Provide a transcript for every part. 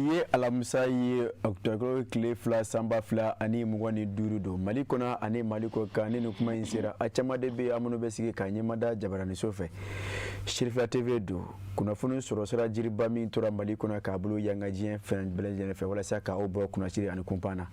Biye alamisa ye octobre kile fila sanba fila ani mugani duuru don Mali kɔnɔ ani Mali kɔ kan ni kuma in sera a caman de bɛ amunu bɛ sigi ka ɲɛmada jabarani sofɛ Sherifa TV do kunnafoni sɔrɔ sira jiriba min tora Mali kɔnɔ k'a bolo yanga diɲɛ fɛn bɛɛ lajɛlen fɛ walasa ka o bɔ kunnasiri ani kumpan na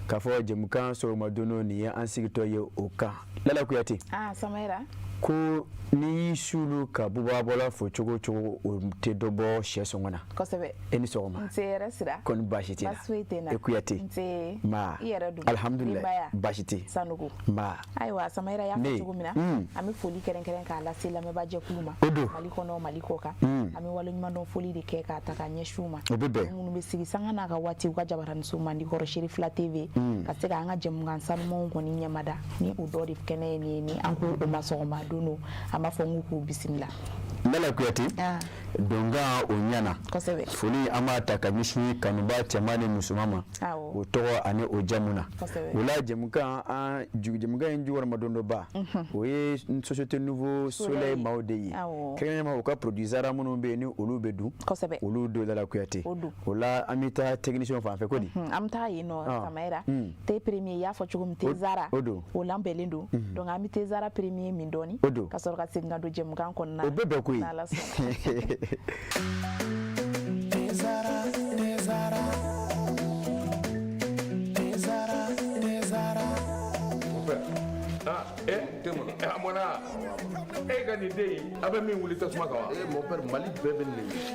k'a fɔ jɛmukan sɔgɔmadono nin ye an sigitɔ ye o kan Lala Kuyate Samaira ko ni sulu ka bubabɔla fo cogo cogo o tɛ dɔ bɔ sɛ sɔngɔ na kosɛbɛ e ni sɔgɔma nse yɛrɛ sira kɔni baasi tɛ na e Kuyate nse ma i yɛrɛ dun alhamdulillah baasi tɛ Sanogo ma ayiwa Samaira y'a fɔ cogo min na an bɛ foli kɛrɛnkɛrɛn k'a lase lamɛnbaa jɛkulu ma Mali kɔnɔ Mali kɔ kan an bɛ waleɲumandɔn foli de kɛ k'a ta k'a ɲɛsin u ma o bɛ bɛn minnu bɛ sigi sanga n'a ka waati u ka jabaraniso mandi kɔrɔ Sherifa TV ka se k'an ka jɛmukan sanumanw kɔni ɲɛmada ni o dɔ de kɛnɛ ye nin ni an ko o ma sɔgɔma don o an b'a fɔ n k'u bisimila Lala Kuyate donga o ɲana kosɛbɛ foli an b'a ta ka ɲɛsin kanuba cɛman ni musoman ma o tɔgɔ ani o jamu na o la jɛmukan an jɛmukan in jukɔrɔma don dɔ ba o ye société nouveau soleil maaw de ye kɛrɛnkɛrɛnnama u ka produisera minnu bɛ yen ni olu bɛ dun olu do Lala Kuyate o la an bɛ taa technicien fan fɛ ko di an bɛ taa yen nɔ Samaira te premier y'a fɔ cogo min te Zara o lanbɛnlen don donc an bɛ te Zara premier min dɔɔni ka sɔrɔ ka segin ka don jɛmukan kɔnɔna o bɛɛ bɛ koyi amona e ga ni dey abe min wuli tasuma ka wa mon père Mali bɛɛ bɛ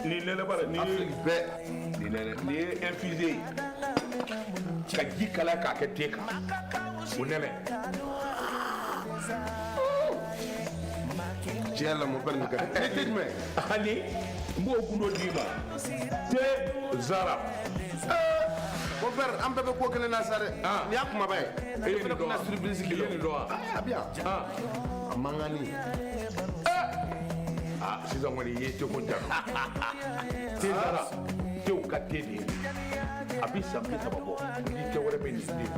ni nene bara ni Afrique bɛɛ ni nene ni infusé ka ji kala k'a kɛ te kan o nene tiɲɛ la mon père ni ka te mais ani m'o gundo di ma te Zara mon père an bɛɛ bɛ ko kelen na sa dɛ ni y'a kumaba ye e fana bɛna surprise kilo ni dɔn wa a bi yan a mangani sisan kɔni ye cogo jara te Zara tew ka te de ye a bi san bi saba bɔ ni cɛ wɛrɛ bɛ nin den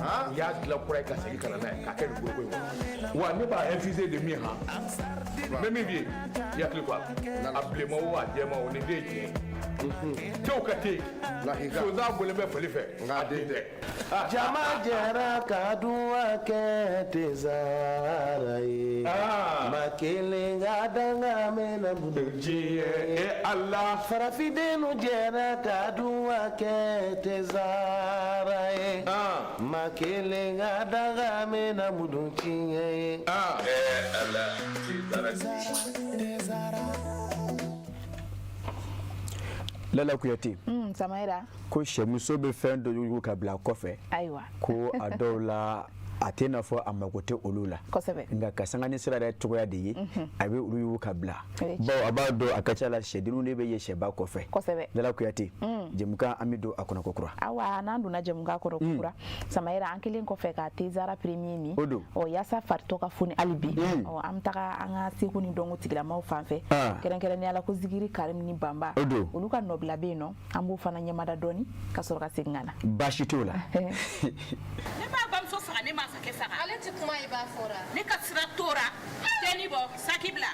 u y'a dilan kura ye ka segin ka na n'a ye k'a kɛ nin foroko in kɔnɔ wa ne b'a infusé de min han mɛ min bɛ yen i hakili ko a bilenma o a jɛma o nin den ye tiɲɛ tew ka te sonsan bɔlen bɛ fali fɛ nka den tɛ jama jɛra ka duwa kɛ te Zara ye ma kelen ka danga mɛna budu diɲɛ Allah farafidenu jɛra ka duwa kɛ te Zara ye ma kelen ka danga mɛna budu tiɲɛ ye Allah te Zara Lala Kuyate Samaira ko sɛmuso bɛ fɛn dɔ yugu ka bila kɔfɛ ayiwa ko a dɔw la a tɛ n'a fɔ a mago tɛ olu la nka ka sanga ni sira yɛrɛ cogoya de ye a bɛ olu yugu ka bila bawo a b'a dɔn a ka ca la sɛdenninw de bɛ ye sɛba kɔfɛ Lala Kuyate jɛmukan an bɛ don a kɔnɔ kokura awa n'an donna jɛmukan kɔnɔ kokura Samaira an kelen kɔfɛ ka te Zara premier min yaasa faritɔ ka foni hali bi an bɛ taga an ka seko ni dɔnko tigilamaaw fan fɛ kɛrɛnkɛrɛnnenya la ko Zigiri Karim ni Banba olu ka nɔbila bɛ yen nɔ an b'o fana ɲɛmada dɔɔni ka sɔrɔ ka segin ka na baasi t'o la ne b'a bamuso faga ne ma sakɛ faga ale tɛ kuma i b'a fɔra ne ka sira tora tɛni bɔ saki bila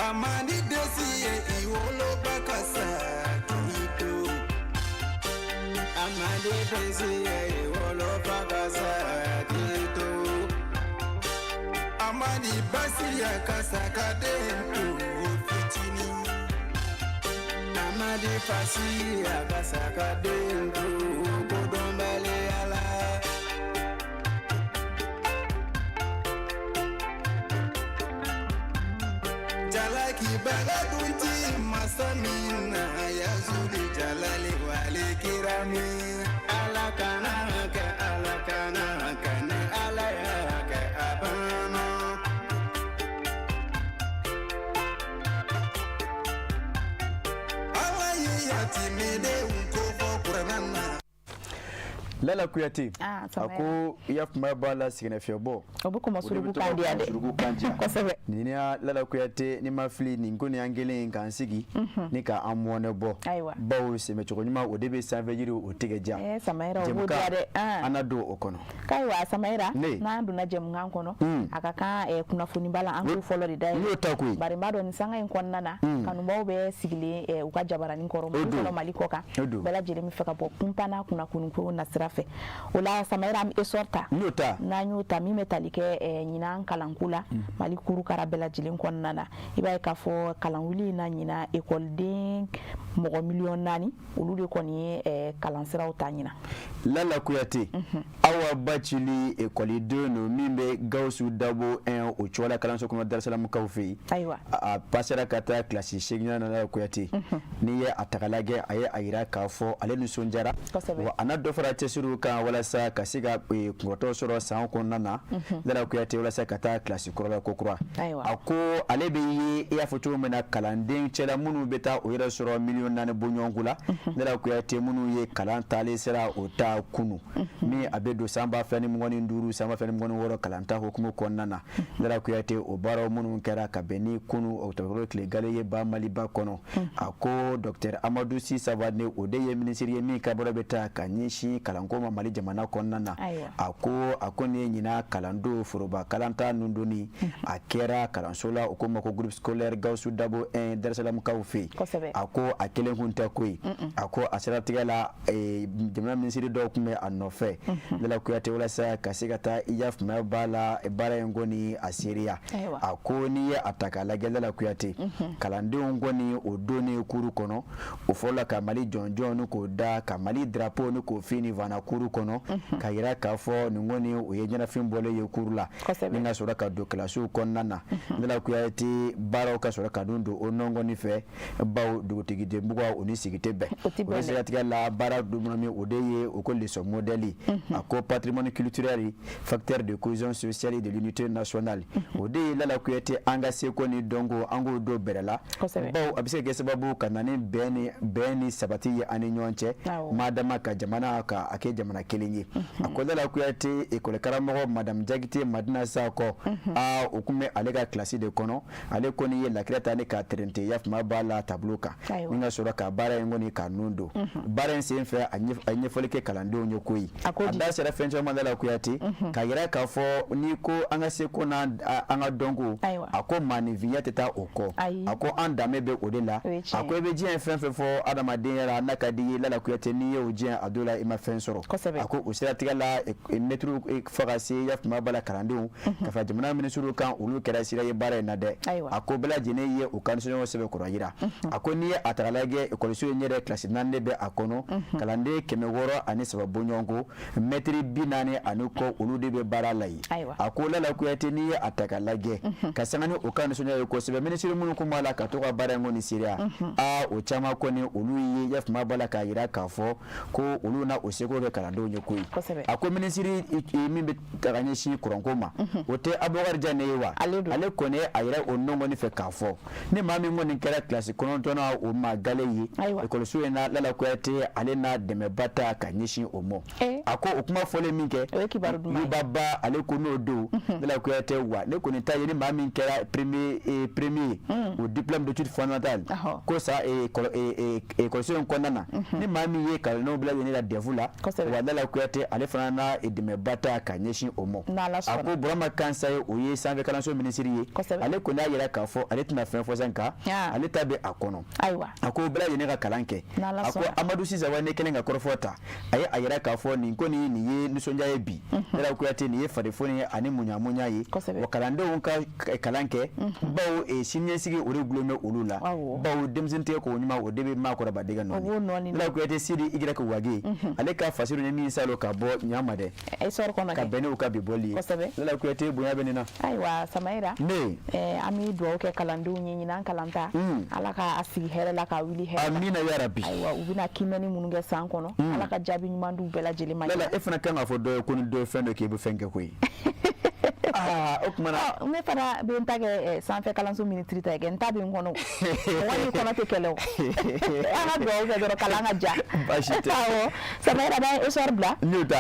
Amani dossier iwolo bakasa kito Amani dossier iwolo bakasa kito Amani basia kasaka dento fitini Amani fasia kasaka dento kodombale ala Bagadunti masamina ya zuli jalali wale kirami ala kana ke ala kana kane ala ya ke abano ala yati mede unko fo kuranana Lala Kuyate ako yafuma bala sigina fiabo obuko masurugu kandi ade ko sebe ni Lala Kuyate ni mafli ni ngoni angele nkansigi ni ka amwone bo bawo se mechokonyuma odebe savejiri otigeja samaira obudi ade anado okono kaiwa samaira na ndu na jem ngankono akaka kuna funi bala angu follow dai bari mbado ni sanga inkonnana kanu mawbe sigile ukajabara ni nkoro mu malikoka bela jere mi feka bo pumpana kuna kunko na sirafe ola samaira mi esorta na nyuta mi metalike nyina kalankula malikuru karabela jile nkonnana iba ka fo kalanwuli na nyina école de mo million nani olude koni kalansira utanyina Lala Kuyate awa bachili école 2 no mimbe Gausu Dabo 1 ochola kalanso kuma Dar es Salaam kawfi aywa a pasera kata classe shegna na Lala Kuyate ni ya atakalage aye ayira kafo ale nusonjara wa anado fara tesuru kan wala sa kasiga ngoto soro sa ko nana Lala Kuyate wala sa kata classe korola kokura ako ale be yi ya foto mena kalanden chela munu beta o yira soro million nane bonyongula Lala Kuyate munu ye kalanta ale sera ota kunu mi abedo samba fani mngoni nduru samba fani mngoni woro kalanta hukumu konnana Lala Kuyate o baro munu kera kabeni kunu autoroute legale ye ba mali ba kono ako Dr Amadou Si Savane odeye ministeri mi kabora beta kanyishi kalankoma mali jamana konnana ako ne nyina kalando furuba kalanta nundoni akera kalansola okoma ko groupe scolaire Gausu Dabo 1 Dar es Salaam kawfi ako akele hunta koi ako asira tigala jamana ministeri do kume anofe Lala Kuyate wala sa kasigata iyaf mabala bara ngoni asiria ako ni ataka la Lala Kuyate kalande ngoni odoni kuru kono ufola kamali jonjon ko da kamali drapeau no ko fini vana kuru kono kayira kafo ngoni oyejana fimbole ye kurula ninga sura ka do klasu konnana Lala Kuyate baro ka sura ka dundo onongo ni fe bawo dugutigi de mbugwa oni sigite be wese atiga la bara dumomi odeye okole so modeli ako patrimoine culturel facteur de cohésion sociale et de l'unité nationale odeye Lala Kuyate anga se ko ni dongo ango do berela bawo abise ke sababu kanani beni sabati ya ani nyonche madama ka jamana ka ake jamana kelingi ako Lala Kuyate ekole karamo madame Jagite Madina Sako a okume alega classe de kono ale koni ye la kreta ne ka 30 yaf mabala tabluka ninga sura ka bara ngoni kanundo bara nse mfe anye folike kalando nyokoi ada sera fenjo Lala Kuyate ka yira ka fo ni ko anga se ko na anga dongo ako manivia teta oko ako andame be odela ako ebe jien fenfe fo adama denera nakadi Lala Kuyate ni ye ojien adola ima fensoro ako usira tigala metru fagase yaf mabala kalando ka fa jamana ministru kan ulu kera sira ye bara na de ako bela jene ye o kan so sebe ko yira ako ni atalage école so nyere classe nande be akono kalande kemeworo ani sababu nyongo metri binane anuko ulu de be bara lai ako Lala Kuyate ni atakalage kasangani o kan so nyere ko sebe ministru munu ko mala ka to ka bara ngoni siria a o chama ko ni ulu ye yaf mabala ka yira kafo ko ulu na o sego be kalando nyokoi ako ministri mimbe taganya shi kurankoma ote abogar janewa ale kone ayira onongo ni fe kafo ni mami ngoni kera classe kono tona o magale yi école so na Lala Kuyate ale na deme bata kanyishi omo ako okuma fole minke ni baba ale kono do Lala Kuyate wa le kone taye ni mami kera premier au diplôme d'études fondamentales ko sa école so konnana ni mami ye kala no bla ni la devula wa Lala Kuyate ale fana na deme bata kanyishi omo ako brama kansa oye sanve kalanso ministeri ale kona yira kafo ale tuna fen fo zanka ale tabe akono ako bla yene ka kalanke ako Amadou Si Savane kelenga korofota aye ayira kafo ni koni ni ye nusonja yebi Lala Kuyate ni ye farefoni ani munyamunya ye wakalande wonka kalanke bawo sinye sigi ore glome ulula bawo demzinte ko nyuma odebe makora badega no Lala Kuyate sidi igira ko wage ale ka fasiru ni min salo ka bo nyama de e sor kono ka bene ka bi boli la kuyate bunya benina aywa Samaira ne ami do ke kalandu nyinyi nan kalanta ala ka asigi hele la ka wili hele amina ya rabbi aywa ubina kimeni mununge san kono ala ka jabi nyumandu bela jeli ma la e fana kan afo do ko do fendo ke bu fenke koy okmana me fana be ntage sanfe kalanso ministry ta gen tabi ngono wani kono te kelo ana do ke do kalanga ja bashite Samaira ba esor bla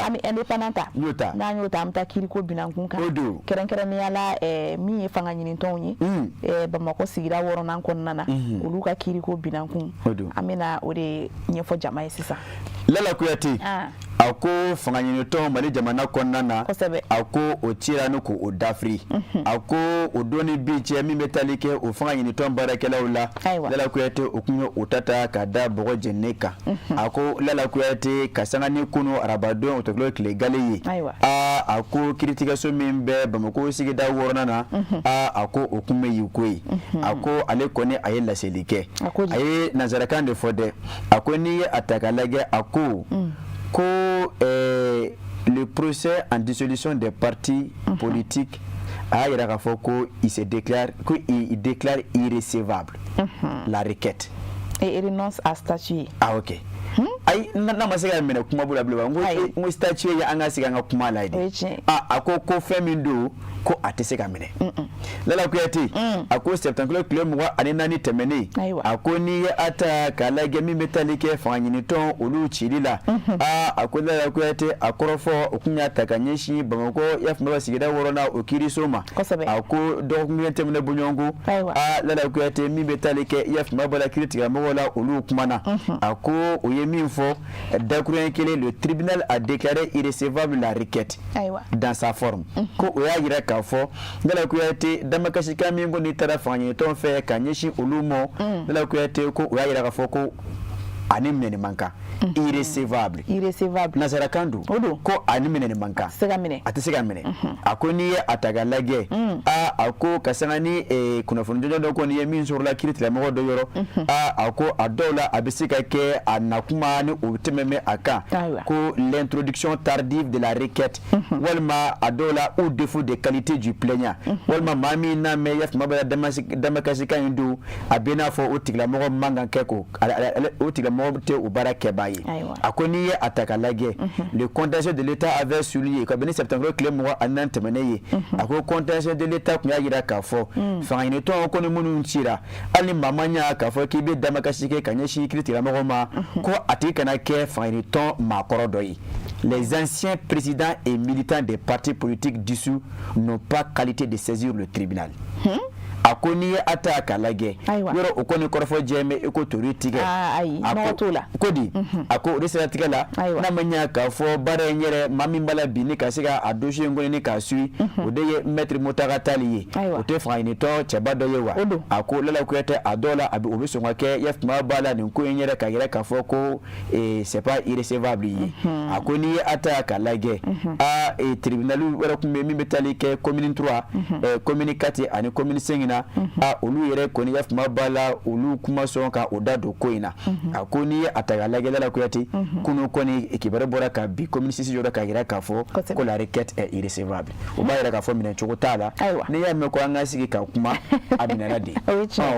ami independenta na nyota amta kiri ko binankun kan keren ni ala mi fanga nyini tonyi Bamako sigira woro nan kon nana uluka kiri ko binankun amina ode nyefo jamae sisa lala kuyati ako fanga nyini ton mali jamana kon nana ako otira no ko odafri ako odoni biche mi metalike o fanga nyini ton barakela ula lala kuyati okunyo otata kada bogo jeneka ako lala kuyati kasanga ni kuno arabado otoklo kile galeyi ako kritika so mimbe Bamako sigida woro nana ako okume yukoi ako ale koni aye la selike aye nazarakan de fode ako ni atakalage ako ko le procès en dissolution des partis politiques a Irafoko il déclare irrécevable la requête et il renonce à statuer. Ok. Ay na masega mena kuma bula ngo statue ya anga siga nga kuma laidi ako ko femindo ko atesega mene lala kuyati ako septembre club mo ani nani temene ako ni ata kala gemi metalike fanyini ton olu chilila ako lala kuyati akorofo okunya takanyeshi Bamako yafuma sigida worona okiri soma ako document temene bunyongo lala kuyati mi metalike yafuma bala kritika mo wala olu kumana ako min fo le tribunal a déclaré irrécevable la requête dans sa forme ko oya yira ka fo ngala ko yate damakashika mingo ni tara fanye ton fe kanyeshi ulumo ngala ko yate ko oya yira ka fo ko animene manka irrécevable nazara kandu ko animene manka atesega mene akoni atagalage ako kasangani kuna funjo do ko ni min sur la kiriti la mo do yoro ako adola abisika ke anakuma ni utememe aka ko l'introduction tardive de la requête walma adola ou défaut de qualité du plaignant walma mami na me yaf mabala damakasika indu abena fo utigla mo manga keko utigla mo te ubara kebaye akoni atakalage le contentieux de l'état avait souligné ko beni septembre clé mo anan temeneye ako contentieux de l'état ko yagira ka fo fangine to ko ni munu ntira ali mamanya ka fo ki be damakasike kanyeshi kritika mo ma ko atika na ke fangine to makorodoyi les anciens présidents et militants des partis politiques dissous n'ont pas qualité de saisir le tribunal akoni ata kalage yoro okoni korofo jeme eko toritige kodi ako resela tigala na manya ka fo bare nyere mami mbala bini ka siga adoshe ngoni ni ka sui odeye maître motaga taliye ote faini to cheba doyewa ako lala kuyete adola abi obiso ngake yef ma bala ni ko nyere ka gira ka fo ko c'est pas irrécevable yi akoni ata kalage tribunal wera kumemi metalike commune 3 commune 4 ani commune 5 olu yere koni yaf mabala olu kuma son ka odado koina akoni atagalage la kuyati kuno koni ekibare bora ka bi communiste jora ka gira ka fo ko la requête est irrécevable o ba yera ka fo mina chokotala ne ya me ko angasi ka kuma abina radi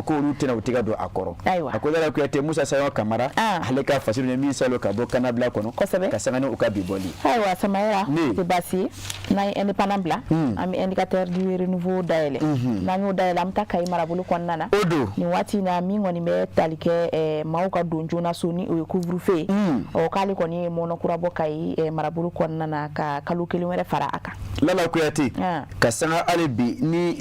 ko olu tena utiga do akoro akola la kuyati Musa Sayo Kamara haleka fasiru ne mi salo ka bo kana bla kono ka sangane ukabi boli Samaira c'est basi na indépendant bla ami indicateur du renouveau daele na nyu daele amta kai marabulu konnana ni wati na mingo ni metalike mauka donjona soni o couvre-feu o kali koni monokura bokai marabulu konnana ka kalukeli were fara aka lala kuyati kasanga alibi ni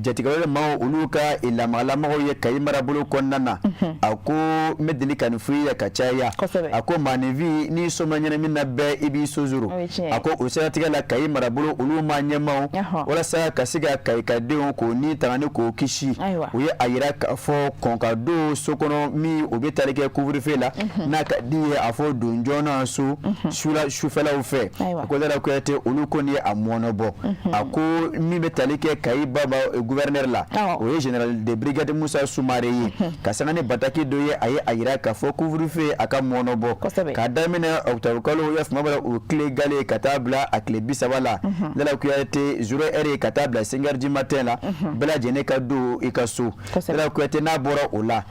jatikawele mao uluka ila malama ye kai marabulu konnana ako medini kan free ya kachaya ako manevi ni somanyana minna be ibi sozuru ako usati la kai marabulu uluma nyamao wala sa kasiga kai kadeo ko ni ani tangani ko kisi o ye a yira k'a fɔ kɔnka don so kɔnɔ min o bɛ tali kɛ couvre-feu la n'a ka di ye a fɔ don joona so sufɛlaw fɛ a ko Lala Kuyate olu kɔni ye a mɔnɔbɔ a ko min bɛ tali kɛ Kayi Baba gouverneur la o ye général de brigade Musa Sumare ye ka sanga ni bataki dɔ ye a ye a yira k'a fɔ couvre-feu a ka mɔnɔbɔ k'a daminɛ octobre kalo ya fuma bala o tile gale ka taa bila a tile 30 la Lala Kuyate 0h ka taa bila 5h du matin la bɛɛ lajɛlen ka don i ka so Lala Kuyate n'a bɔra o la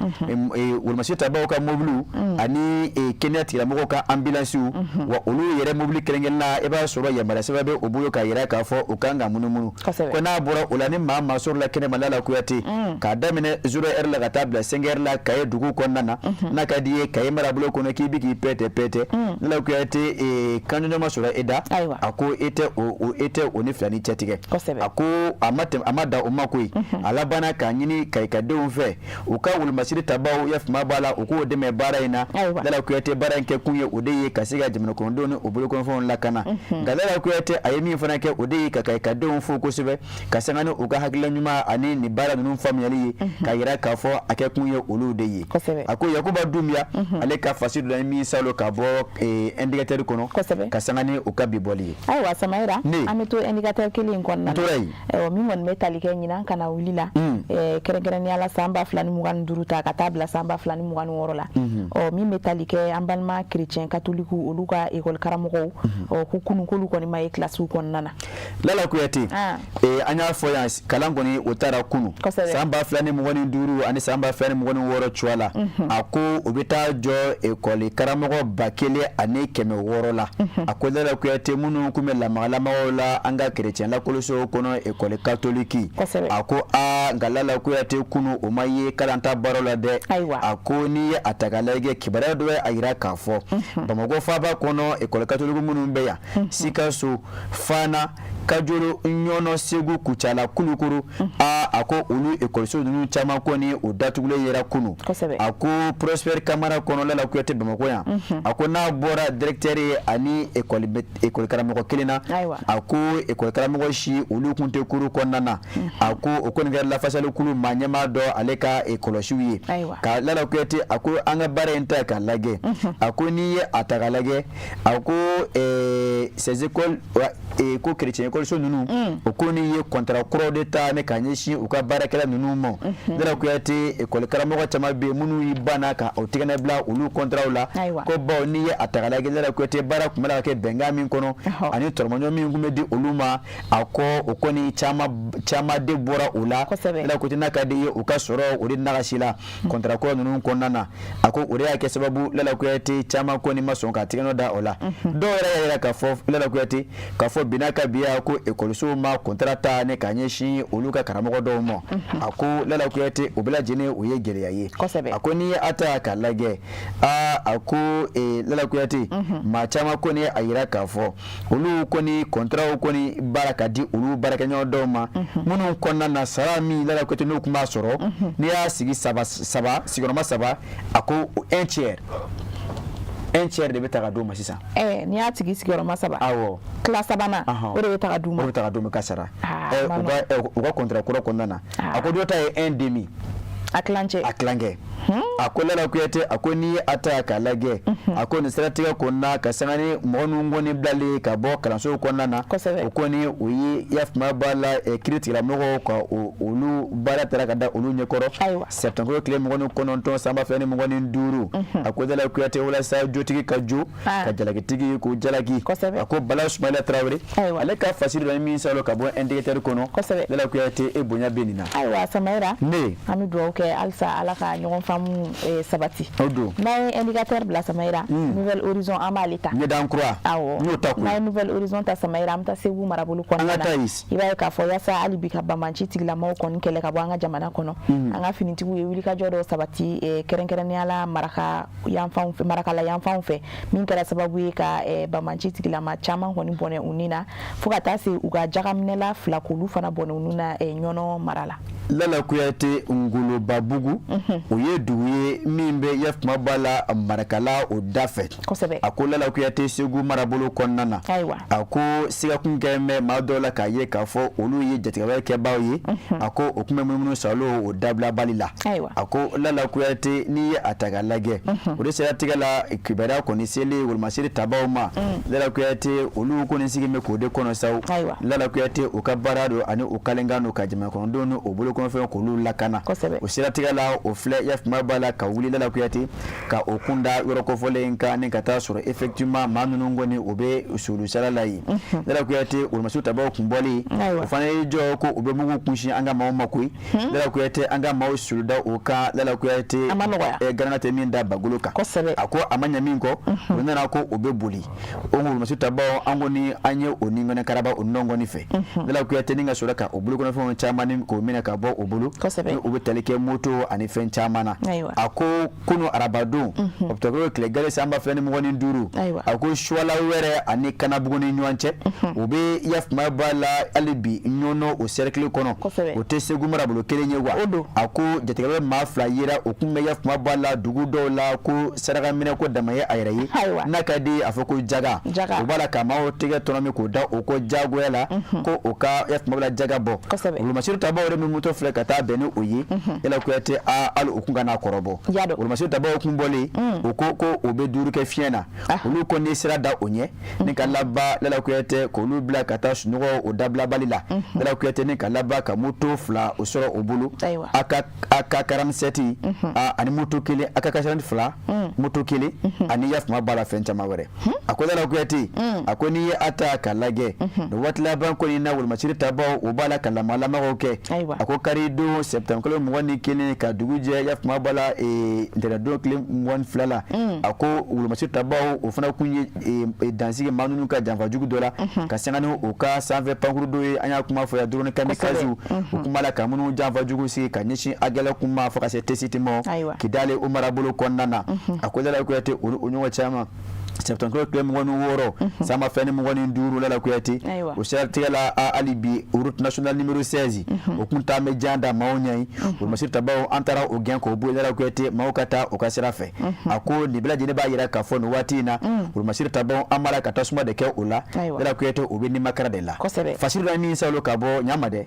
Wulimasi tabaw ka mobile ani kɛnɛya tigilamɔgɔw ka ambulance wa olu yɛrɛ mobile kɛrɛnkɛrɛnnen na i b'a sɔrɔ yamaruya sɛbɛn bɛ o bolo ka yira k'a fɔ u kan ka munumunu ko n'a bɔra o la ni maa sɔrɔ la kɛnɛma Lala Kuyate k'a daminɛ 0h la ka taa bila 5h la Kayi dugu kɔnɔna na n'a ka di ye Kayi marabolo kɔnɔ k'i bi k'i pɛtɛ Lala Kuyate kanjɔma sɔrɔ e da a ko e tɛ o ni fila ni cɛ tigɛ a ko a ma da o ma koyi a labanna k'a ɲini Kayikadenw fɛ u ka Wulimasiri tabaw ya fuma b'a la u k'o dɛmɛ baara in na Lala Kuyate baara in kɛ kun ye o de ye ka se ka jamana kɔnɔdenw ni o bolokɔnɔfɛnw lakana nka Lala Kuyate a ye min fana kɛ o de ye ka Kayikadenw fo kosɛbɛ ka sanga ni u ka hakilila ɲuman ani nin baara ninnu faamuyali ye ka yira k'a fɔ a kɛ kun ye olu de ye a ko Yakuba Dumbiya ale ka fasi dɔ la min salo ka bɔ indicateur kɔnɔ ka sanga ni u ka bibɔli ye ayiwa Samayira an bɛ to indicateur kelen kɔnɔna na min kɔni bɛ tali kɛ ɲinan kana wuli la kɛrɛnkɛrɛnnenya la san 2025 ta ka taa bila san 2026 la min bɛ tali kɛ an balima chrétien catholique olu ka école karamɔgɔw ko kunun k'olu kɔni ma ye classe kɔnɔna na Lala Kuyate an y'a fɔ yan kalan kɔni o taara kunu san 2025 ani san 2026 cogoya la a ko u bɛ taa jɔ école karamɔgɔ 1600 la a ko Lala Kuyate minnu kun bɛ lamagalamaw la an ka chrétien lakɔliso kɔnɔ école catholique a ko nka Lala Kuyate kunu o ma ye kalanta baro la dɛ a ko n'i ye a ta k'a lajɛ kibaruya dɔ ye a yira k'a fɔ Bamakɔ faaba kɔnɔ école catholique minnu bɛ yan Sikaso Fana Kajoro Ɲɔnɔ Segu Kucala Kulukuru a ko olu écoleso ninnu caman kɔni o datugulen yera kunu a ko Prosper Kamara kɔnɔ Lala Kuyate Bamakɔ yan a ko n'a bɔra directeur ye ani école karamɔgɔ kelen na a ko école karamɔgɔ si olu kun tɛ kuru kɔnɔna na a ko o kɔni kɛra lafasali kulu maa ɲɛmaa dɔ ale ka kɔlɔsiw ye ka Lala Kuyate a ko an ka baara in ta k'a lajɛ a ko n'i ye a ta k'a lajɛ a ko ces écoles ko chrétien écoleso ninnu o ko n'i ye contrat kuraw de ta ne k'a ɲɛsin u ka baarakɛla ninnu ma Lala Kuyate école karamɔgɔ caman bɛ yen minnu y'i banna ka o tɛgɛnɛ bila olu contrat la ko bawo n'i ye a ta k'a lajɛ Lala Kuyate baara tun bɛ ka kɛ bɛnkan min kɔnɔ ani tɔrɔmɔɲɔ min tun bɛ di olu ma a ko o kɔni caman de bɔra o la Lala Kuyate n'a ka di ye u ka sɔrɔ o de nagasi la contrat kura ninnu kɔnɔna na a ko o de y'a kɛ sababu Lala Kuyate caman kɔni ma sɔn ka tɛgɛnɔ da o la dɔw yɛrɛ y'a yira k'a fɔ Lala Kuyate k'a fɔ bina ka biya ko écoleso ma contrat ta ne k'a ɲɛsin olu ka karamɔgɔ dɔw ma a ko Lala Kuyate o bɛɛ lajɛlen o ye gɛlɛya ye a ko n'i ye a ta k'a lajɛ a ko Lala Kuyate maa caman kɔni a yira k'a fɔ olu kɔni contrat kɔni baara ka di olu baarakɛɲɔgɔn dɔw ma minnu kɔnɔna na sara min Lala Kuyate n'u kun b'a sɔrɔ n'i y'a sigi sigiyɔrɔma 3 a ko 1 tiers de bɛ ta ka d'u ma sisan n'i y'a tigi sigiyɔrɔma 3 awɔ classe 3nan o de bɛ ta ka d'u ma o bɛ ta ka d'u ma ka sara u ka contrat kura kɔnɔna na a ko dɔ ta ye 1/2 a kilancɛ a ko Lala Kuyate a ko n'i ye a ta k'a lajɛ a ko nin siratigɛ kɔnɔna ka sanga ni mɔgɔ ninnu kɔni bilalen ka bɔ kalansow kɔnɔna na o kɔni o ye yafuma b'a la kiiri tigilamɔgɔw ka olu baara taara ka da olu ɲɛkɔrɔ septembre tile 29 san 2025 a ko Lala Kuyate walasa jotigi ka jo ka jalakitigi k'o jalaki a ko Bala Sumayila Tarawele ale ka fasiri dɔ min salo ka bɔ indicateur kɔnɔ Lala Kuyate e bonya bɛ nin na ayiwa Samayira an bɛ dugawu kɛ halisa Ala ka ɲɔgɔn faamu sabati n'a ye indicateur bila Samayira Nouvelle Horizon an b'ale ta ɲɛdan kura n'o ta kun n'a ye Nouvelle Horizon ta Samayira an bɛ taa Segu marabolo kɔnɔna na i b'a ye k'a fɔ yasa hali bi ka Banbanci tigilamɔgɔw kɔni kɛlɛ ka bɔ an ka jamana kɔnɔ an ka finitigiw ye wulikajɔ dɔw sabati kɛrɛnkɛrɛnnenya la marakala yanfanw fɛ min kɛra sababu ye ka Banbanci tigilama caman kɔni bɔnɛ u ni na fo ka taa se u ka jagaminɛla 2 k'olu fana bɔnɛ u ni na Ɲɔnɔ mara la Lala Kuyate Ngulu Babugu o ye dugu ye min bɛ Yafuma Bala marakala o dafɛ a ko Lala Kuyate Segu marabolo kɔnɔna na a ko sigakun kɛmɛ maa dɔw la k'a ye k'a fɔ olu ye jatigɛwale kɛbaaw ye a ko o kuma munumunu salo o dabila bali la a ko Lala Kuyate n'i ye a ta k'a lajɛ o de seratigɛ la kibaruya kɔni seli wolomasiri tabaw ma Lala Kuyate olu kɔni sigi bɛ k'o de kɔnɔ saw Lala Kuyate o ka baara do ani o kalenkan do ka jamana kɔnɔdenw ni o bolo kɔnɔfɛnw k'olu lakana o seratigɛ la o filɛ Yafuma Bala ka wuli Lala Kuyate ka o kunda yɔrɔ kɔfɔlen kan ni ka taa sɔrɔ effectivement maa minnu kɔni o bɛ sulu sara la yen Lala Kuyate wolomasiri tabaw kun bɔli o fana ye jɔ ko o bɛ mugu kunsi an ka maaw ma koyi Lala Kuyate an ka maaw suluda o kan Lala Kuyate garanna tɛ min da bagolo kan a ko a ma ɲɛ min kɔ o nana ko o bɛ boli o wolomasiri tabaw an kɔni an ye o ni ŋɔnɛ karaba o nɔn kɔni fɛ Lala Kuyate ni ka sɔrɔ ka o bolo kɔnɔfɛnw caman ni k'o minɛ ka bɔ o bolo ni o bɛ tali kɛ moto ani fɛn caman na a ko kunu arabadon octobre tile gale sanba fɛn ni 25 a ko suwala wɛrɛ ani kanabugu ni ɲɔgɔn cɛ o bɛ Yafuma Bala hali bi ɲɔnɔ o cercle kɔnɔ o tɛ Segu marabolo kelen ye wa a ko jatigɛwale maa 2 yera o kun bɛ Yafuma Bala dugu dɔw la ko saraka minɛ ko dama ye a yɛrɛ ye n'a ka di a fɔ ko jaga o b'a la ka maaw tɛgɛ tɔnɔmi k'o da o ko jagoya la ko o ka Yafuma Bala jaga bɔ wolomasiri tabaw yɛrɛ min moto filɛ ka taa bɛn ni o ye Lala Kuyate hali o kun ka n'a kɔrɔbɔ wolomasiri tabaw kun bɔlen o ko o bɛ duuru kɛ fiɲɛ na olu kɔni sira da o ɲɛ ni ka laba Lala Kuyate k'olu bila ka taa sunɔgɔ o dabila bali la Lala Kuyate ni ka laba ka moto 2 o sɔrɔ o bolo AK 47 ani moto 1 AK 42 moto 1 ani Yafuma Bala fɛn caman wɛrɛ a ko Lala Kuyate a ko n'i ye a ta ka lajɛ nin waati laban kɔni na wolomasiri tabaw o b'a la ka lamagaw kɛ a ko kari don septembre kalo 21 ka dugu jɛ Yafuma Bala ntɛnɛndon tile 22 la a ko wolomasiri tabaw o fana kun ye dansigi maa ninnu ka janfa jugu dɔ la ka sanga ni o ka sanfɛ pankuru dɔ ye an y'a kuma fɔ ya drone kamikaze o kuma la ka minnu janfa jugu sigi ka ɲɛsin agɛlɛ kuma fo ka se tesiti ma Kidale o marabolo kɔnɔna na a ko Lala Kuyate o ɲɔgɔn caman septembre tile 26 sanba fɛn ni 25 Lala Kuyate o seratigɛ la hali bi route nationale numéro 16 o kun taa mɛ jan da maaw ɲɛ ye wolomasiri tabaw an taara o gɛn k'o bɔ Lala Kuyate maaw ka taa o ka sira fɛ a ko nin bɛɛ lajɛlen b'a yira k'a fɔ nin waati in na wolomasiri tabaw an b'a la ka tasuma de kɛ o la Lala Kuyate o bɛ nimakara de la fasiri la min salo ka bɔ ɲama dɛ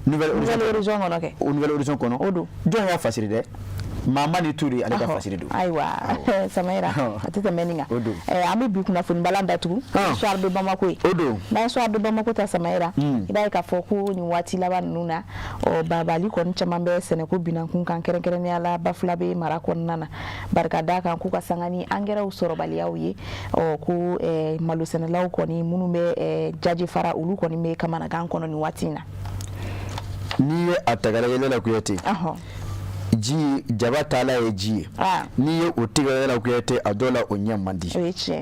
Nouvelle Horizon kɔnɔ jɔn y'a fasiri dɛ Mamani Touré ale ka fasiri do ayiwa Samaira a tɛ tɛmɛ nin kan an bɛ bi kunnafoni balan datugu histoire de Bamako ye n'an histoire de Bamako ta Samaira i b'a ye k'a fɔ ko nin waati laban ninnu na babali kɔni caman bɛ sɛnɛko binankun kan kɛrɛnkɛrɛnnenya la Bafula bɛ mara kɔnɔna na barika da kan k'u ka sanga ni angɛrɛw sɔrɔbaliyaw ye ko malosɛnɛlaw kɔni minnu bɛ jaji fara olu kɔni bɛ kamanagan kɔnɔ nin waati in na n'i ye a ta k'a lajɛ Lala Kuyate ji jaba taala ye ji ye n'i ye o tigɛ Lala Kuyate a dɔw la o ɲɛ man di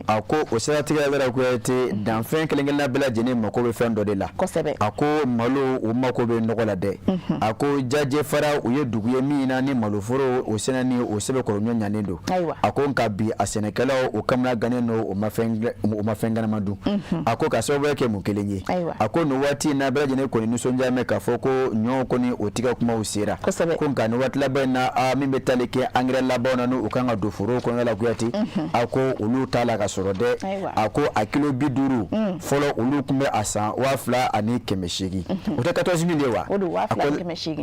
a ko o siratigɛ Lala Kuyate danfɛn kelen-kelenna bɛɛ lajɛlen mako bɛ fɛn dɔ de la a ko malo o mako bɛ nɔgɔ la dɛ a ko jajɛ fara u ye dugu ye min na ni maloforo o sɛnɛni o sɛbɛkɔrɔ ɲɔɲanen don a ko nka bi a sɛnɛkɛlaw o kamana gannen don o ma fɛn ganama dun a ko ka sababu kɛ mun kelen ye a ko nin waati in na bɛɛ lajɛlen kɔni nisɔndiya mɛn k'a fɔ ko ɲɔw kɔni o tigɛ kumaw sera ko nka nin waati laban na min bɛ tali kɛ engrais labanw na n'u kan ka don foro kɔnɔ Lala Kuyate a ko olu t'a la ka sɔrɔ dɛ a ko a kilo 50 fɔlɔ olu tun bɛ a san 2000 ani 800 o tɛ 14000 ye wa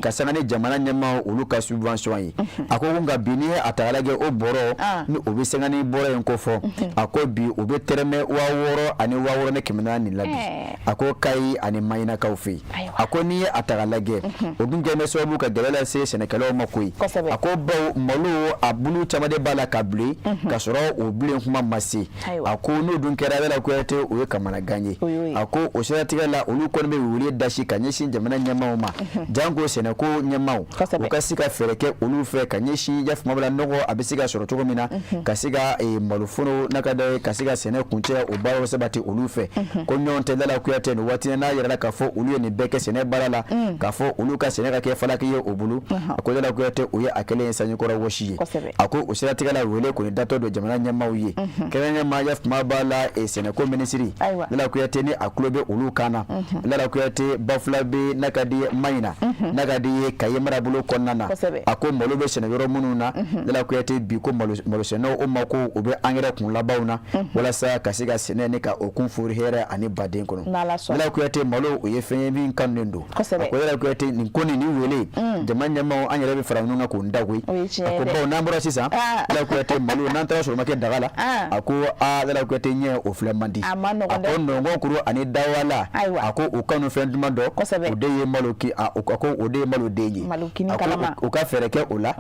ka sanga ni jamana ɲɛmaa olu ka subvention ye a ko nka bi ni a ta lajɛ o bɔrɔ ni o bɛ sanga ni bɔrɔ in kofɔ a ko bi o bɛ tɛrɛmɛ 6000 ani 6000 ni 400 ni la bi a ko Kayi ani Mayinakaw fɛ yen a ko n'i ye a ta lajɛ o dun kɛlen bɛ sababu ka gɛlɛya lase sɛnɛkɛlaw ma koyi a ko baw malo a bulu caman de b'a la ka bilen ka sɔrɔ o bilen kuma ma se a ko n'o dun kɛra Lala Kuyate o ye kamanagan ye a ko o siratigɛ la olu kɔni bɛ wuli dasi ka ɲɛsin jamana ɲɛmaaw ma janko sɛnɛko ɲɛmaaw u ka se ka fɛɛrɛ kɛ olu fɛ ka ɲɛsin Yafuma Bala nɔgɔ a bɛ se ka sɔrɔ cogo min na ka se ka maloforo n'a ka d'a ye ka se ka sɛnɛ kuncɛ o baaraw sabati olu fɛ ko ɲɔgɔn tɛ Lala Kuyate nin waati n'a yɛrɛ la k'a fɔ olu ye nin bɛɛ kɛ sɛnɛ baara la k'a fɔ olu ka sɛnɛ ka kɛ falaki ye o bolo a ko Lala Kuyate Kuyate o ye a kelen Sanyikɔrɔ wɔsi ye a ko o siratigɛ la wele ko ni datɔ dɔ jamana ɲɛmaaw ye kɛrɛnkɛrɛnnenya ya kuma b'a la sɛnɛko minisiri Lala Kuyate ni a kulo bɛ olu kan na Lala Kuyate Bafula bɛ n'a ka di Mayina n'a ka di Kaye marabolo kɔnɔna na a ko malo bɛ sɛnɛ yɔrɔ minnu na Lala Kuyate bi ko malo sɛnɛw o ma ko u bɛ engrais kun labanw na walasa ka se ka sɛnɛ ni ka o kun fori hɛrɛ ani baden kɔnɔ Lala Kuyate malo o ye fɛn ye min kanulen don a ko Lala Kuyate nin ko nin wele jama ɲɛmaaw an yɛrɛ bɛ fara ɲɔgɔn kan k'o da koyi a ko bawo n'an bɔra sisan Lala Kuyate malo n'an taara sɔrɔ ma kɛ daga la a ko Lala Kuyate ɲɛ o filɛ man di a ko nɔngɔnkuru ani dawala a ko o kanu fɛn duman dɔ o de ye malo ki a ko o de ye malo den ye a ko o ka fɛrɛ kɛ o la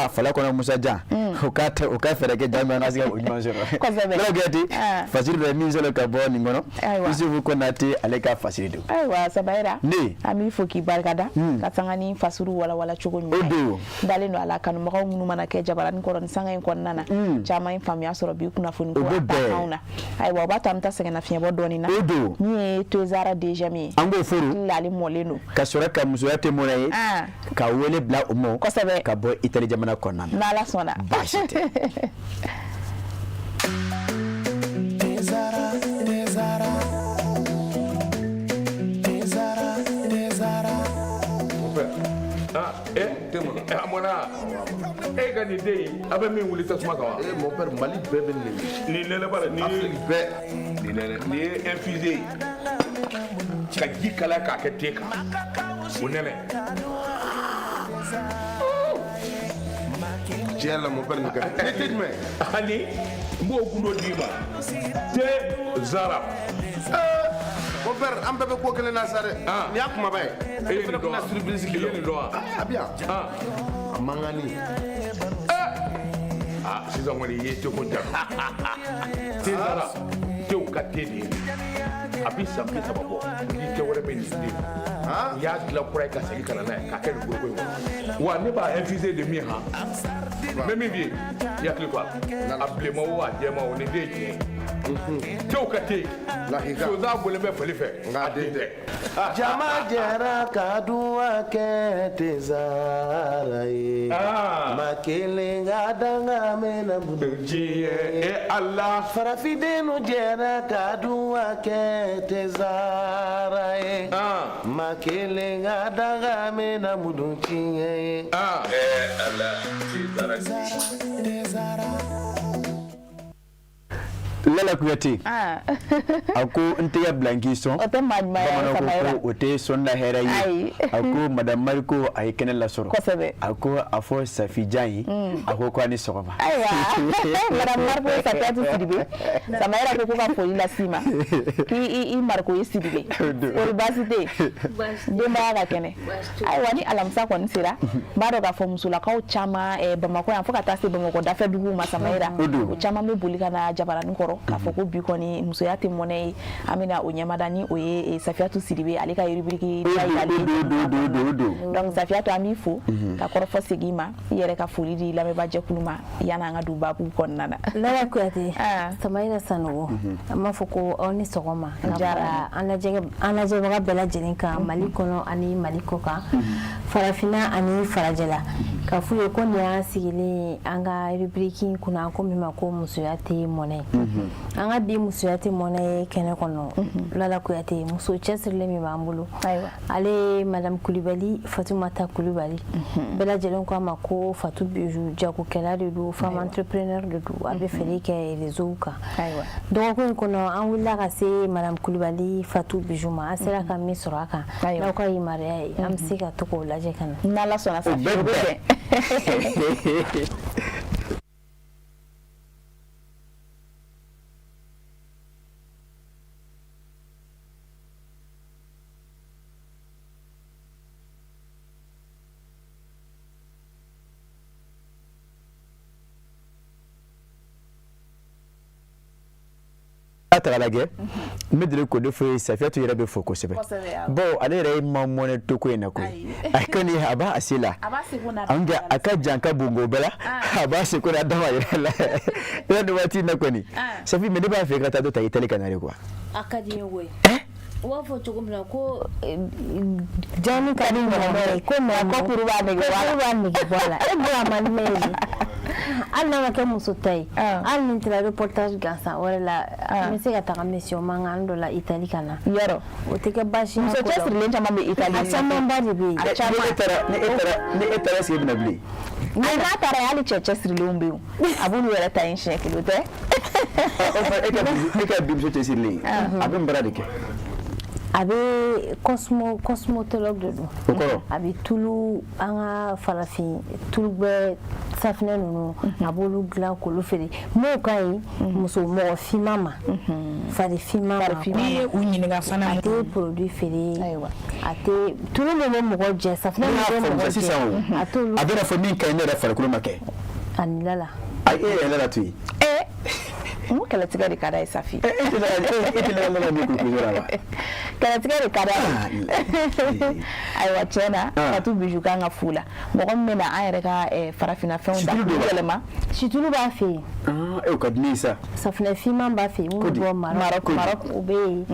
fala kɔnɔ Musa Jan o ka fɛrɛ kɛ jama na se ka o ɲuman sɔrɔ Lala Kuyate fasiri dɔ ye min sɔrɔ ka bɔ nin kɔnɔ Isufu Konate ale ka fasiri don ayiwa Sabayira an b'i fo k'i barikada ka sanga ni fasuru walawala cogo ɲuman dalen don a la kanubagaw minnu mana kɛ Jabaranin kɔrɔ ni sanga in kɔnɔna na caman ye faamuya sɔrɔ bi kunnafoni ko anw na ayiwa o b'a to an bɛ taa sɛgɛn nafiɲɛbɔ dɔɔni na min ye Tozara DG min ye an b'o furu ale mɔlen don ka sɔrɔ ka musoya tɛ mɔnɛ ye ka wele bila o ma kosɛbɛ ka bɔ Itali jamana kɔnɔna na n'Ala sɔnna baasi tɛ Amona e ka ni den a bɛ min wuli tasuma kan wa mon père Mali bɛɛ bɛ ni nɛnɛ b'a la ni ye infusé ka ji kala k'a kɛ te kan o nɛnɛ tiɲɛ la mon père nin ka di ne tɛ jumɛn ani n b'o kundo d'i ma Tozara mon père an bɛɛ bɛ ko kelen na sa dɛ nin y'a kumaba ye e fana bɛna surprise k'i ye nin dɔn wa a bi yan a mangani sisan kɔni i ye teko ja Tozara tew ka te de ye a bi san 30 bɔ ni tɛ wɛrɛ bɛ nin den u y'a dilan kura ye ka segin ka na n'a ye k'a kɛ nin goroko in kɔnɔ wa ne b'a infusé de min mɛ min bɛ yen i hakili to a la a bilenma o a jɛma o ni den ye tiɲɛ tew ka te Tozara bɔlen bɛ fali fɛ nka den tɛ jama jɛra ka duwa kɛ Tozara ye ma kelen ka danga mɛna diɲɛ Ala farafidenu jɛra ka duwa kɛ Tozara ye ma kelen ka danga mɛna mudun tiɲɛ ye Ala Lala Kuyate a ko n tɛgɛ bila n k'i sɔn bamananw ko o tɛ sɔn la hɛrɛ ye a ko madame Mariko a ye kɛnɛ lasɔrɔ a ko a fɔ Safi Jan ye a ko k'a ni sɔgɔma ayiwa madame Mariko ye Safiyatu Sidibe Samayira ko ka foli las'i ma k'i Mariko ye Sidibe kɔri baasi tɛ yen denbaya ka kɛnɛ ayiwa ni alamisa kɔni sera n b'a dɔn k'a fɔ musolakaw caman Bamakɔ yan fo ka taa se Bamakɔ dafɛ duguw ma Samayira o caman bɛ boli ka na Jabaranin kɔrɔ k'a fɔ ko bi kɔni musoya tɛ mɔnɛ ye an bɛna o ɲɛmada ni o ye Safiyatu Sidibe ale ka rubrique donc Safiyatu an b'i fo ka kɔrɔfɔ segin ma i yɛrɛ ka foli di lamɛnba jɛkulu ma yanni an ka don babu kɔnɔna na Lala Kuyate Samayira Sanogo an b'a fɔ ko aw ni sɔgɔma an lajɛbaga bɛɛ lajɛlen kan Mali kɔnɔ ani Mali kɔ kan farafinna ani farajɛla ka f'u ye ko nin y'an sigilen an ka rubrique kunna ko min ma ko musoya tɛ mɔnɛ an ka bi musoya tɛ mɔnɛ ye kɛnɛ kɔnɔ Lala Kuyate muso cɛsirilen min b'an bolo ale madame Kulibali Fatumata Kulibali bɛɛ lajɛlen ko a ma ko Fatou Bijou jagokɛla de don femme entrepreneur de don a bɛ feere kɛ réseau kan dɔgɔkun in kɔnɔ an wulila ka se madame Kulibali Fatou Bijou ma an sera ka min sɔrɔ a kan n'aw ka yamaruya ye an bɛ se ka to k'o lajɛ ka na n'Ala sɔnna sa o bɛ bɛn taga lajɛ n bɛ deli k'o de fɔ Safiyatu yɛrɛ bɛ fo kosɛbɛ bon ale yɛrɛ ye ma mɔnɛ toko in na koyi a kɔni a b'a se la nka a ka jan ka bongo bɛɛ la a b'a se ko n'a dama yɛrɛ la yɛrɛ nin waati in na kɔni Safi mais ne b'a fɛ ka taa dɔ ta Itali ka na de quoi a ka di n ye koyi wa fo cogo mina ko jani ka di mo ko ma ko kuruba ne wala e bra man meli alla ma ke muso tay al ni tra reportage gansa wala me se ga ta mission mangando la Italie kana yaro o te ke bashi muso chesri le chama be Italie achama mbadi bi ne etara se bina bli ne na tara ali chesri le umbe abulu wala ta yin sheki lo te e ka bimso chesri le abin baradike abe cosmotologue de do abe tulu anga falafi tulu be safne no abolu gla ko lo fere mo kai muso mo fi mama fari fi mama ni unyi nga fana ate produit fere aiwa ate tulu mo mo je safne mo je atolu abena fo min kai ne da fara kuluma ke anilala ai la tu mo kala tigari kada isafi kala tigari kada ai wachena atu bijuka nga fula mo gomme na ayre ka farafina fenda kelema situlu ba fe e ko dnisa safna fima ba fe mo bo Maroc obe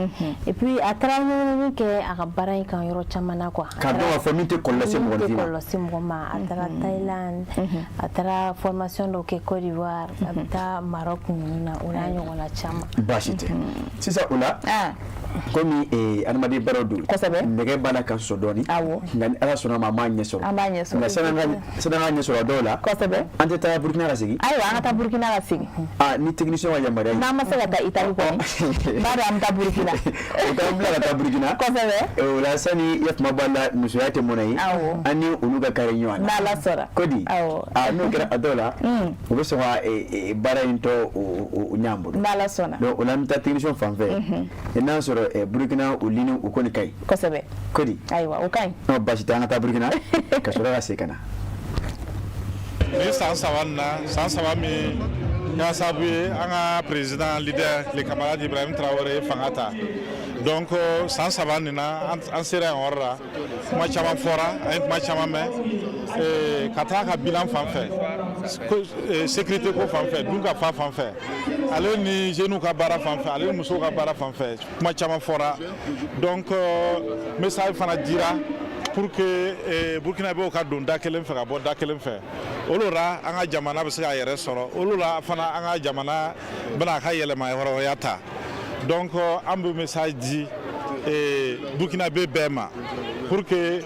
et puis atrani ke akabarai kan yoro chamana kwa ka do famite kollase mo dina kollase mo ma atara Thailand atara formation do ke Côte d'Ivoire abta Maroc na unanyo wala chama bashite sisa ula komi anamadi barodu ndege bana kan sodoni ngani ala sona mama nyesoro na sana nyesoro dola kosabe ante ta Burkina Faso ayo anta Burkina Faso ni technicien wa yamari na masaka ta Italy ko bada amta Burkina utamla ta Burkina kosabe la sani yaf mabala musoyate monai ani unuga karenyo na la sora kodi no kera adola ubeso wa bara into nyambo na la sona do ulamta technicien fanfe ena soro Burkina ulini ukoni kai kosabe kodi aiwa ukai no bashi tanga ta Burkina ka soro ga sekana ni san saba mi ya sabu anga président leader le camarade Ibrahim Traoré fangata donc san saba ni na an sera orra ma chama fora ay ma chama me kataka bilan fanfɛ sécurité ko fanfɛ dun ka fa fanfɛ ale ni jeune ka bara fanfɛ ale muso ka bara fanfɛ ma chama fora donc message fana dira pour que Burkina Faso ka don da kelen fɛ ka bɔ da kelen fɛ olora an ka jamana bɛ se ka yɛrɛ sɔrɔ olora fana an ka jamana bɛna ka yɛlɛma yɔrɔya ta donc an bɛ message di Burkina Faso bɛɛ ma pour que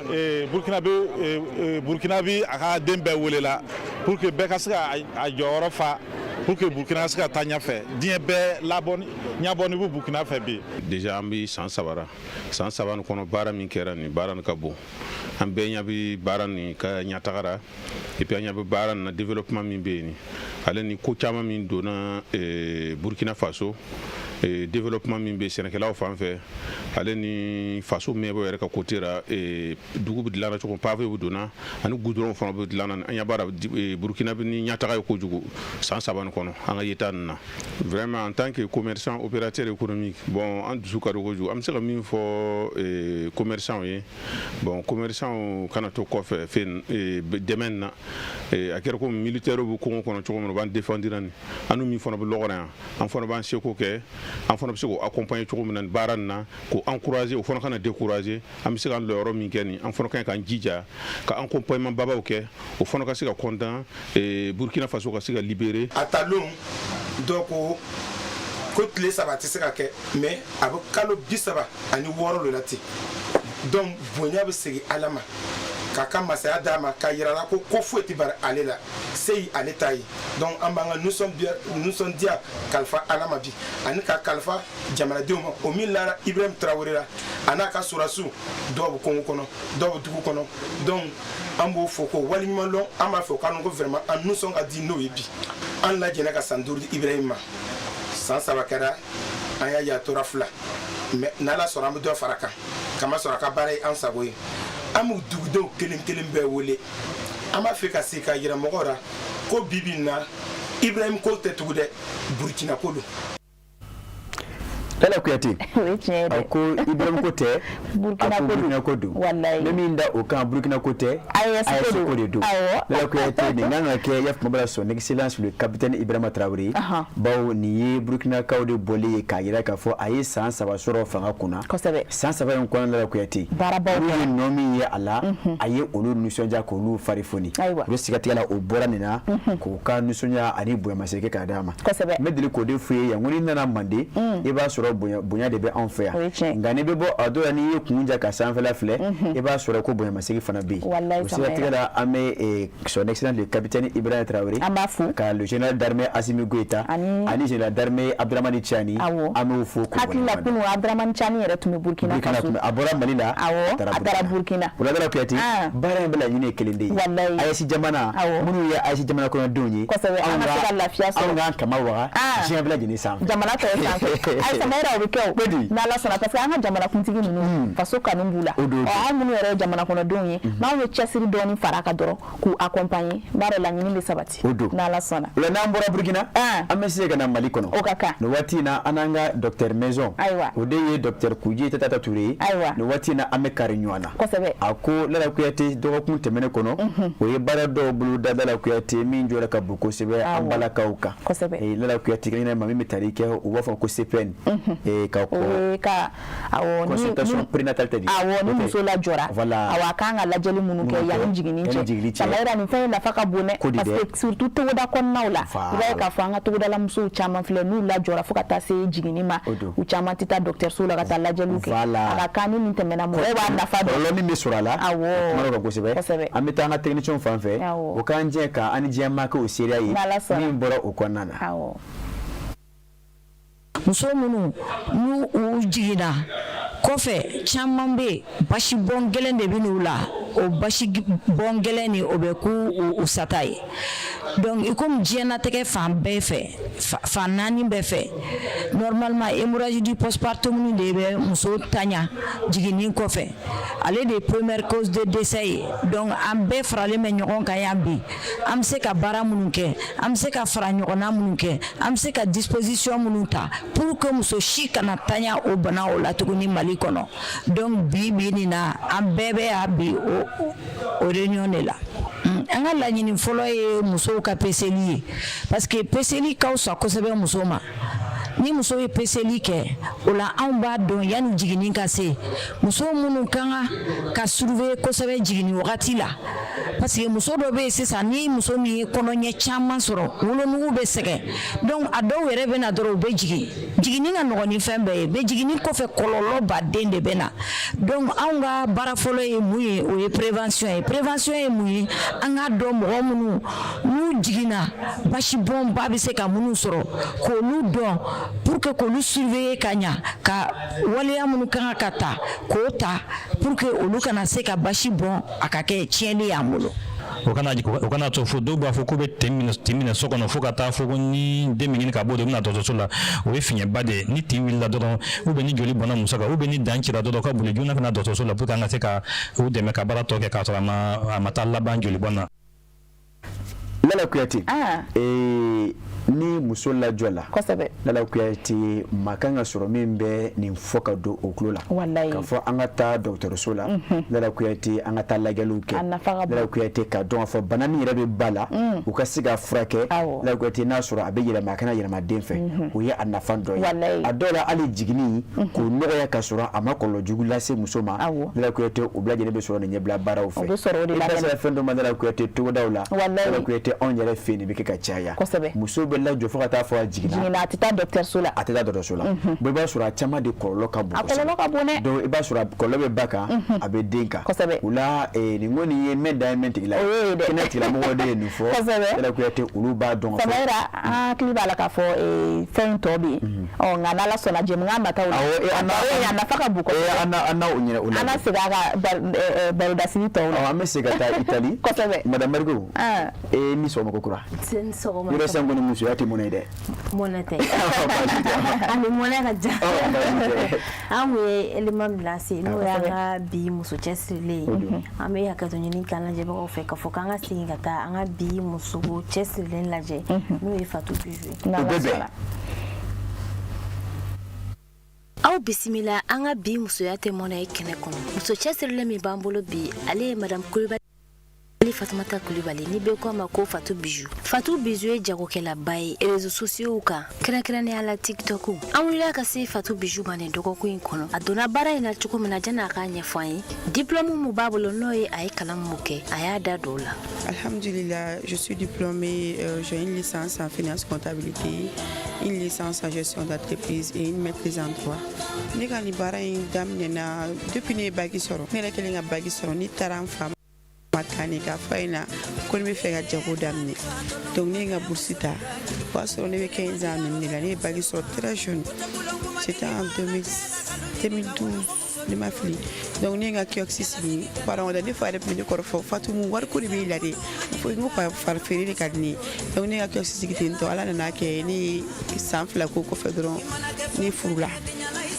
Burkina Faso a ka den bɛɛ welela pour que bɛɛ ka se ka a jɔyɔrɔ fa pour que Burkina se ka taa ɲɛfɛ diɲɛ bɛɛ labɔ ɲɛbɔ ni Burkina fɛ bi déjà an bi san saba ni kɔnɔ baara min kɛra nin baara nin ka bon an bɛɛ ɲɛ bi baara nin ka ɲatagara et puis an ɲɛ bi baara nin na développement min bɛ yen ale ni ko caman min donna Burkina Faso développement min bɛ sɛnɛkɛlaw fan fɛ ale ni faso mɛbɔ yɛrɛ ka côté ra dugu bɛ dilanna cogo pavé bɛ donna ani goudron fana bɛ dilanna an ɲɛ b'a Burkina bɛ ni ɲataga ye kojugu san saba nin kɔnɔ an ka yeta nin na vraiment en tant que commerçant opérateur économique bon an dusu ka di kojugu an bɛ se ka min fɔ commerçant ye bon commerçant kana to kɔfɛ fɛn dɛmɛ na a kɛra ko militaire bɛ kɔngɔ kɔnɔ cogo min na u b'an défendre nin an min fana bɛ lɔgɔra yan an fana b'an seko kɛ an fana bɛ se k'o accompagner cogo min na baara nin na k'o encourager o fana kana décourager an bɛ se ka yɔrɔ min kɛ nin an fana kan k'an jija ka accompagnement babaw kɛ o fana ka se ka content Burkina Faso ka se ka libérer a talon dɔ ko tile saba tɛ se ka kɛ mais a bɛ kalo 30 ani 6 de la ten donc bonya bɛ segin Ala ma k'a ka masaya d'a ma k'a yira la ko foyi tɛ bari ale la se ye ale ta ye donc an b'an ka nisɔndiya kalifa Ala ma bi ani ka kalifa jamanadenw ma o min lara Ibrahim Traoré la a n'a ka sɔrɔdasiw dɔw bɛ kɔngɔ kɔnɔ dɔw bɛ dugu kɔnɔ donc an b'o fɔ ko waliɲuman dɔn an b'a fɔ k'an ko vraiment an nisɔn ka di n'o ye bi an lajɛnna ka san 5 di Ibrahim ma san 3 kɛra an y'a ye a tora 2 mais n'Ala sɔnna an bɛ dɔ fara kan kama sɔrɔ a ka baara ye an sago ye an b'u dugudenw kelen kelen bɛɛ wele an b'a fɛ ka se ka yira mɔgɔw la ko bi bi in na Ibrahim ko tɛ tugu dɛ Burkina ko don. Dala kuyate a ko Ibrahim ko tɛ Burkina ko don ne min da o kan Burkina ko tɛ AES ko de don Lala Kuyate nin kan ka kɛ y'a faamu son excellence le capitaine Ibrahima Traoré bawo nin ye Burkina kaw de bɔli ye k'a yira k'a fɔ a ye san 3 sɔrɔ fanga kunna san 3 in kɔnɔ Lala Kuyate olu ye nɔ min ye a la a ye olu nisɔndiya k'olu fari foni olu sigatigɛ la o bɔra nin na k'u ka nisɔndiya ani bonyamasegin k'a d'a ma n bɛ deli k'o de f'u ye yan ko n'i nana Mande i b'a sɔrɔ bonya de bɛ anw fɛ yan nka n'i bɛ bɔ a dɔw la n'i ye kun ja ka sanfɛla filɛ i b'a sɔrɔ ko bonyamasegin fana bɛ yen o sigatigɛ la an bɛ son excellence le capitaine Ibrahima Traoré ka le général d'armée Assimi Goïta ani général d'armée Abdramani Tchani an b'u fo ko hakilila kunu Abdramani Tchani yɛrɛ tun bɛ Burkina Faso a bɔra Mali la a taara Burkina o la Lala Kuyate baara in bɛ laɲini ye kelen de ye AES jamana minnu ye AES jamana kɔnɔdenw ye anw k'an kama waga diɲɛ bɛɛ lajɛlen sanfɛ jamana tɔw sanfɛ Ayisa Mayira o bɛ kɛ o n'Ala sɔnna parce que an ka jamanakuntigi ninnu faso kanu b'u la an minnu yɛrɛ ye jamana kɔnɔdenw ye n'anw ye cɛsiri dɔɔni fara a kan dɔrɔn k'u accompagner b'a dɔn laɲini bɛ sabati n'Ala sɔnna o la n'an bɔra Burkina an bɛ se ka na Mali kɔnɔ o ka kan nin waati in na an n'an ka docteur Maison o de ye docteur Koudié Tata Touré ye nin waati in na an bɛ kari ɲɔgɔn na a ko Lala Kuyate dɔgɔkun tɛmɛnen kɔnɔ o ye baara dɔw bolo da Lala Kuyate min jɔra ka bon kosɛbɛ an balakaw kan Lala Kuyate kelen ma min bɛ tali kɛ u b'a fɔ ko CPN consultation prénatalité ni muso lajɔra a kan ka lajɛli minnu kɛ yanni jiginni cɛ Samira nin fɛn nafa ka bon dɛ parce que surtout togoda kɔnɔnaw la i b'a ye k'a fɔ an ka togodala musow caman filɛ n'u lajɔra fo ka taa se jiginni ma u caman tɛ taa dɔgɔtɔrɔso la ka taa lajɛliw kɛ a ka kan ni nin tɛmɛna mɔgɔw b'a nafa dɔn min bɛ sɔrɔ a la kuma ka kosɛbɛ an bɛ taa an ka technicien fan fɛ o k'an jɛ ka an ni diɲɛ maa kɛ o seereya ye min bɔra o kɔnɔna na muso minnu n'u jiginna kɔfɛ caman bɛ basi bɔn gɛlɛn de bɛ n'u la o basi bɔn gɛlɛn ni o bɛ k'u sata ye donc i komi diɲɛnatigɛ fan bɛɛ fɛ fan 4 bɛɛ fɛ normalement hémorragie du postpartum de bɛ muso tanya jiginni kɔfɛ ale de première cause de décès ye donc an bɛɛ faralen bɛ ɲɔgɔn kan yan bi an bɛ se ka baara minnu kɛ an bɛ se ka fara ɲɔgɔnna minnu kɛ an bɛ se ka disposition minnu ta pour que muso si kana tanya o bana o la tuguni Mali kɔnɔ donc bi nin na an bɛɛ bɛ yan bi o réunion de la an ka laɲini fɔlɔ ye musow ka peseli ye parce que peseli ka fisa kosɛbɛ muso ma ni muso ye peseli kɛ o la anw b'a dɔn yanni jiginni ka se muso minnu kan ka surveiller kosɛbɛ jiginni wagati la parce que muso dɔ bɛ yen sisan ni muso min ye kɔnɔɲɛ caman sɔrɔ wolonugu bɛ sɛgɛn donc a dɔw yɛrɛ bɛ na dɔrɔn u bɛ jigin jiginni ka nɔgɔn ni fɛn bɛɛ ye mais jiginni kɔfɛ kɔlɔlɔ baden de bɛ na donc anw ka baara fɔlɔ ye mun ye o ye prévention ye mun ye an k'a dɔn mɔgɔ minnu n'u jiginna basibɔn ba bɛ se ka minnu sɔrɔ k'olu dɔn pour que k'olu surveiller ka ɲa ka waleya minnu kan ka ta k'o ta pour que olu kana se ka basi bɔn a ka kɛ tiɲɛli y'an bolo. o kana to fo dɔw b'a fɔ k'u bɛ tin minɛ so kɔnɔ fo ka taa fɔ ko ni den min ɲini ka bɔ o bɛna dɔgɔtɔrɔso la o ye fiɲɛba de ye ni tin wulila dɔrɔn ou bien ni joli bɔnna muso kan ou bien ni dan cira dɔrɔn ka boli joona ka na dɔgɔtɔrɔso la pour que an ka se ka u dɛmɛ ka baara tɔ kɛ k'a sɔrɔ a ma taa laban joli bɔn na. Lala Kuyate ni muso lajɔ la Lala Kuyate ma kan ka sɔrɔ min bɛ nin fɔ ka don o kulo la k'a fɔ an ka taa dɔgɔtɔrɔso la Lala Kuyate an ka taa lajɛliw kɛ Lala Kuyate ka dɔn k'a fɔ bana min yɛrɛ bɛ ba la u ka se ka furakɛ Lala Kuyate n'a sɔrɔ a bɛ yɛlɛma a kana yɛlɛma den fɛ o ye a nafa dɔ ye a dɔw la hali jiginni k'o nɔgɔya ka sɔrɔ a ma kɔlɔlɔ jugu lase muso ma Lala Kuyate o bɛɛ lajɛlen bɛ sɔrɔ nin ɲɛbila baaraw fɛ i bɛ se ka fɛn dɔ ma Lala Kuyate togodaw la Lala Kuyate anw yɛrɛ fɛ nin bɛ kɛ ka caya muso bɛ lajɔ fo ka taa fɔ a jiginna a tɛ taa dɔgɔtɔrɔso la bon i b'a sɔrɔ a caman de kɔlɔlɔ ka bon donc i b'a sɔrɔ kɔlɔlɔ bɛ ba kan a bɛ den kan o la nin ko nin ye mɛn da ye mɛn tigi la kɛnɛ tigilamɔgɔw de ye nin fɔ Lala Kuyate olu b'a dɔn Samira an hakili b'a la k'a fɔ fɛn tɔ bɛ yen nka n'Ala sɔnna jɛmukan nataw la a nafa ka bon an na o ɲɛna o la an na segin a ka barodasigi tɔw la an bɛ segin ka taa Itali madame Marigo ni sɔgɔma ko kura yɔrɔ sisan kɔni musoya tɛ mɔnɛ ye dɛ mɔnɛ tɛ ani mɔnɛ ka jan an kun ye élément min lase n'o y'an ka bi muso cɛsirilen ye an bɛ hakɛto ɲini k'an lajɛbagaw fɛ k'a fɔ k'an ka segin ka taa an ka bi muso cɛsirilen lajɛ n'o ye Fatou Bijou ye aw bisimila an ka bi musoya tɛ mɔna ye kɛnɛ kɔnɔ muso cɛsirilen min b'an bolo bi ale ye madame Kulibali Fatumata Kulibali ni bɛ ko ma ko Fatou Bijou. Fatou Bijou ye jagokɛlaba ye réseaux sociaux kan kɛrɛnkɛrɛnnenya la TikTok. An wulila ka se Fatou Bijou ma nin dɔgɔkun in kɔnɔ a donna baara in na cogo min na jan'a k'a ɲɛfɔ an ye diplôme mun b'a bolo n'o ye a ye kalan mun kɛ a y'a da don o la. Alhamdulillah, je suis diplômée, j'ai une licence en finance comptabilité, une licence en gestion d'entreprise et une maîtrise en droit. Ne ka nin baara in daminɛna depuis ne ye bac sɔrɔ ne yɛrɛ kɛlen ka bac sɔrɔ ne taara n fa matani ka fa in na ko ne bɛ fɛ ka jago daminɛ donc ne ye n ka bourse ta o y'a sɔrɔ ne bɛ 15 ans minɛ la ne ye bac sɔrɔ très jeune c'était en 2012 ne ma fili donc ne ye n ka kiosque sigi parents da ne fa yɛrɛ tun bɛ ne kɔrɔ fɔ Fatou mun wari ko de b'e la dɛ n ko fari feere de ka di ne ye donc ne ye n ka kiosque sigi ten tɔ ala nana kɛ ne ye san 2 ko kɔfɛ dɔrɔn ne furula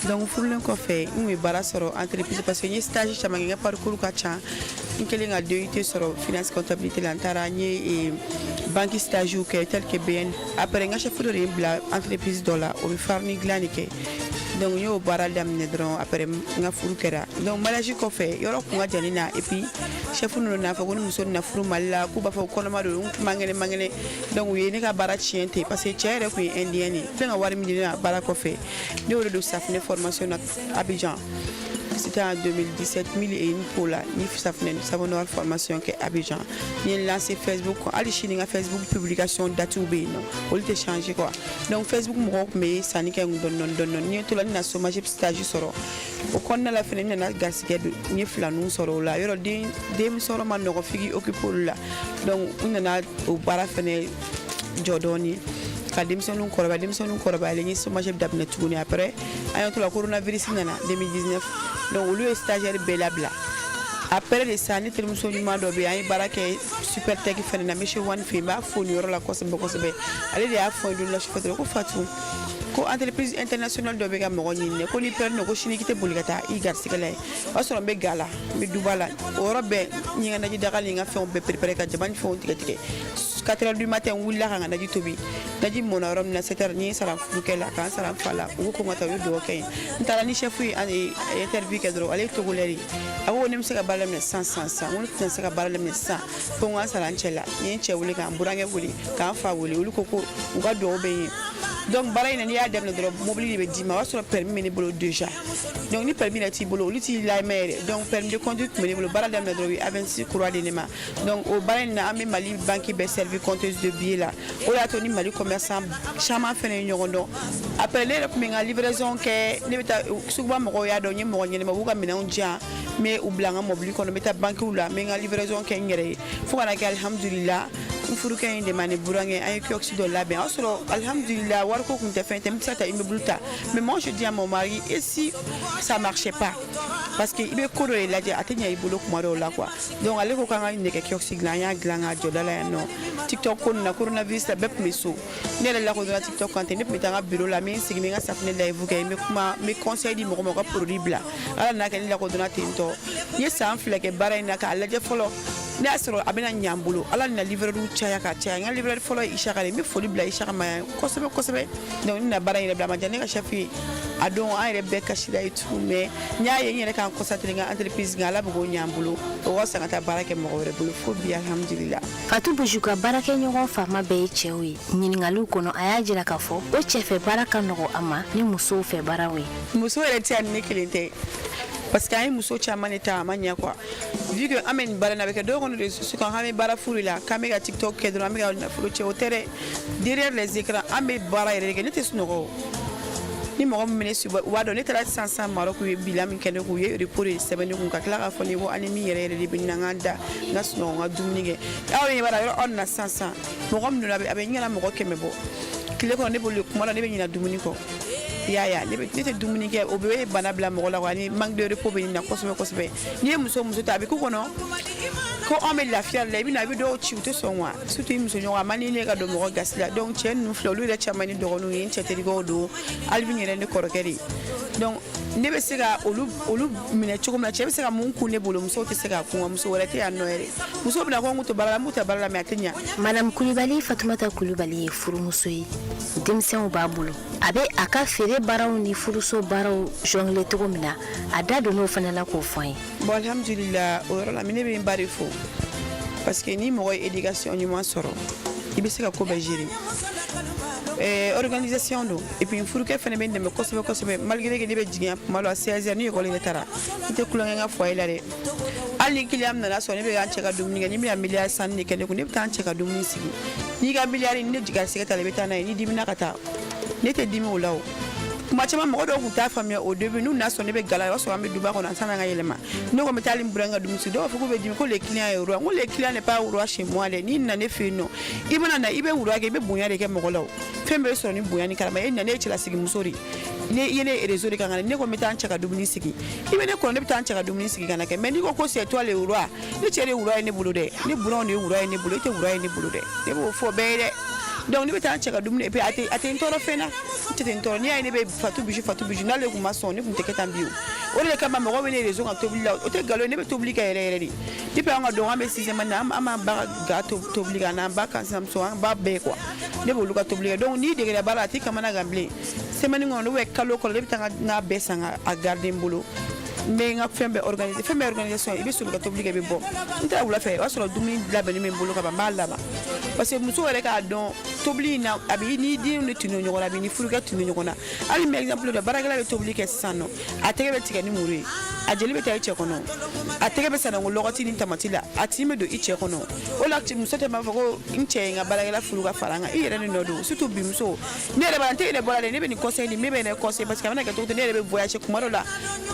donc furulen kɔfɛ n ye baara sɔrɔ entreprise parce que n ye stage caman kɛ n ka parcours ka ca n kɛlen ka DUT sɔrɔ finance comptabilité la n taara n ye banque stage kɛ tel que BN après n ka chef dɔ de ye n bila entreprise dɔ la o bɛ farni dilan de kɛ donc n y'o baara daminɛ dɔrɔn après n ka furu kɛra donc mariage kɔfɛ yɔrɔ kun ka jan ne na et puis chef ninnu n'a fɔ ko ni muso nana furu Mali la k'u b'a fɔ kɔnɔma don n mangɛnɛ donc u ye ne ka baara tiɲɛ ten parce que cɛ yɛrɛ kun ye indien ye n filɛ ka wari min di ne na baara kɔfɛ ne y'o de don safinɛ formation na Abidjan. C'était en 2017, 1000 et une pour la ni savonnoir formation que Abidjan. Ni lancé Facebook, ali chini nga Facebook publication date ou bien non. On l'a changé quoi. Donc Facebook mo mais ça ni ka don ni to la na chômage stage soro. O konna la fene na gasike ni flanu soro la yoro de soro man no figi occuper la. Donc on na o bara fene jodoni. Ka denmisɛnninw kɔrɔba ale ni chômage daminɛ tuguni après an y'o to la coronavirus nana 2019 donc olu ye stagiaire bɛɛ labila après de ça ne terimuso ɲuman dɔ bɛ yen an ye baara kɛ super tech fɛnɛ na monsieur Wan fɛ yen n b'a fo nin yɔrɔ la kosɛbɛ ale de y'a fɔ n ye don dɔ la sufɛ dɔrɔn ko Fatou ko entreprise internationale dɔ bɛ ka mɔgɔ ɲini dɛ ko ni pɛrɛn no ko sini k'i tɛ boli ka taa i garisigɛ la ye o y'a sɔrɔ n bɛ ga la n bɛ duba la o yɔrɔ bɛɛ n ye n ka naji daga ni n ka fɛnw bɛɛ préparé ka jaba ni fɛnw tigɛ 4 heures du matin n wulila ka n ka naji tobi naji mɔna yɔrɔ min na 7 heures ni n ye sara furukɛ la k'an sara n fa la u ko ko n ka taa u ye dugawu kɛ ye n taara ni chef ye interview kɛ dɔrɔn ale ye togolɛri ye a ko ne bɛ se ka baara daminɛ sisan n ko ne tɛna se ka baara daminɛ sisan fo n ka sara n cɛ la n ye n cɛ wele k'an burankɛ wele k'an fa wele olu ko ko u ka dugawu bɛ n ye donc baara in na n'i y'a daminɛ dɔrɔn mobili de bɛ d'i ma o y'a sɔrɔ permis bɛ ne bolo déjà donc ni permis t'i bolo olu t'i layɛlɛ yɛrɛ donc permis de conduite tun bɛ ne bolo baara daminɛ dɔrɔn u ye A26 kura di ne ma donc o baara in na an bɛ Mali banque bɛɛ servi compteuse de billets la o de y'a to ni Mali commerçant caman fɛnɛ ye ɲɔgɔn dɔn après ne yɛrɛ tun bɛ n ka livraison kɛ ne bɛ taa suguba mɔgɔw y'a dɔn n ye mɔgɔ ɲɛnɛma u b'u ka minɛnw di yan n bɛ u bila n ka mobili kɔnɔ n bɛ taa banquew la n bɛ n ka livraison kɛ n yɛrɛ ye fo ka na kɛ alhamdulillah n furukɛ in de ma ne burankɛ an ye kiosque dɔ labɛn o y'a sɔrɔ alhamdulillah wariko tun tɛ fɛn tɛ n bɛ se ka taa immeuble ta mais moi je dis à mon mari et si ça marchait pas parce que i bɛ ko dɔ de lajɛ a tɛ ɲɛ i bolo kuma dɔw la quoi donc ale ko k'an ka nɛgɛ kiosque dilan an y'a dilan k'a jɔ da la yan nɔ TikTok ko nin na coronavirus la bɛɛ tun bɛ so ne yɛrɛ lakodɔnna TikTok kan ten ne tun bɛ taa n ka bureau la n bɛ n sigi n bɛ n ka safinɛ live kɛ n bɛ kuma n bɛ conseil di mɔgɔ ma u ka produit bila ala nana kɛ ne lakodɔnna ten tɔ n ye san 2 kɛ baara in na k'a lajɛ fɔlɔ ne y'a sɔrɔ a bɛna ɲɛ n bolo ala nana livreur caya ka caya n ka livreur fɔlɔ ye Isaka de n bɛ foli bila Isaka ma yan kosɛbɛ donc ne na baara in yɛrɛ bila a ma diya ne ka chef ye a don an yɛrɛ bɛɛ kasira ye tout mais n y'a ye n yɛrɛ k'an concentré n ka entreprise nka ala bɛ k'o ɲɛ n bolo o ka san ka taa baara kɛ mɔgɔ wɛrɛ bolo fo bi alhamdulillah. Fatou Bijou ka baarakɛɲɔgɔn faama bɛɛ ye cɛw ye ɲininkaliw kɔnɔ a y'a jira k'a fɔ o cɛfɛ baara ka nɔgɔ a ma ni musow fɛ baaraw ye. muso yɛrɛ tɛ yan ni ne kelen tɛ parce que an ye muso caman de ta a ma ɲɛ quoi vu que an bɛ nin baara in na a bɛ kɛ dɔw kɔnɔ réseaux kan an bɛ baara furu la k'an bɛ ka TikTok kɛ dɔrɔn an bɛ ka nafolo cɛ o tɛ dɛ derrière les écrans an bɛ baara yɛrɛ de kɛ ne tɛ sunɔgɔ ni mɔgɔ min bɛ ne suba u b'a dɔn ne taara sisan Maroc u ye bilan min kɛ ne kun u ye report de sɛbɛn ne kun ka tila k'a fɔ ne ko ani min yɛrɛ de bɛ na n ka da n ka sunɔgɔ n ka dumuni kɛ aw ye baara yɔrɔ aw nana sisan mɔgɔ min donna a bɛ ɲɛna mɔgɔ 100 bɔ tile kɔnɔ ne bolo kuma la ne bɛ ɲina dumuni kɔ yaya ne tɛ dumuni kɛ o bɛ bana bila mɔgɔ la wa ni manque de repos bɛ ɲina kosɛbɛ n'i ye muso ta a bɛ k'u kɔnɔ ko on me lafiya la bina bi do ci to sonwa surtout muso nyowa mani ne ga do mo gasla donc chen nu flo lu de chamani do no yin cheteri go do alvin ne korokeri donc ne be sega olu mine chukuma che be sega mun ku ne bolo muso te sega ku muso wala te anoere muso bina ko nguto barala muta barala me atenya madame Kulibali Fatoumata Kulibali furu muso yi demsen ba bolo abe aka fere baraw ni furuso baraw jongle to mina ada do no fana la ko foy bon alhamdulillah o la mine be mbari fo parce que ni mo éducation ni mo soro ibe sega ko ba gérer organisation do et puis furu ke fene ben de me kosobe malgré que nibe jigen malo a 16h ni ko le tara ite kulonga nga foy la de ali kiliam na so ne be an cheka dum ni mi milliard san ni kene ko ne tan cheka dum ni sigi ni ga milliard ni jiga sekata le betana ni dimina kata ne te dimi o lawo kuma chama mo do kuta famia au début nous na so ne be gala so ambe duba ko na sana nga yelema no ko metali mbranga dum si do fa ko be dimi ko les clients euro ngo les clients n'est pas euro chez moi les ni na ne fe no ibana na ibe euro ke be bunya de ke mo lawo fembe so ni bunya ni karama en na ne chila sigi musori ne yene réseau de kangana ne ko metan chaka dum ni sigi ibe ne ko ne metan chaka dum ni sigi kana ke mais ni ko c'est toi les euro ni chere euro ne bulu de ni buron ni euro ne bulu te euro ne bulu de ne bo fo be de donc ni metan chaka dum ni e pe ate ntoro fena te ntoro ni ay ne be fatu biju na le kuma son ni kun te ketambiu o le kama mo wele réseau ka tobila o te galo ne be tobili ka ere di pe nga do ngame sixième na ama ba ga tobili ka na ba kan sam so ba be quoi ne bo luka tobili donc ni de la barati kama na gamble semani ngono we kalo ko le bitanga na besanga a garder mbolo mais nga fembe organisation ibe sulu ka tobili be bon nta wula fe wasolo dumi la bani me mbolo ka ba mala ba parce que muso wele ka don tobili na abi ni di ne tino nyogona bi ni furuka tino nyogona ali me exemple de baragala be tobili ke sano atege be tigani muri ajeli be tay che kono atege be sana ngologoti ni tamatila atime do iche kono o la ti muso te ma foko inche nga baragala furuka faranga i yere no do surtout bi muso ne re balante ne bolale ne be ni conseil ni me be ne conseil parce que amana ka to ne re be voyage kumaro la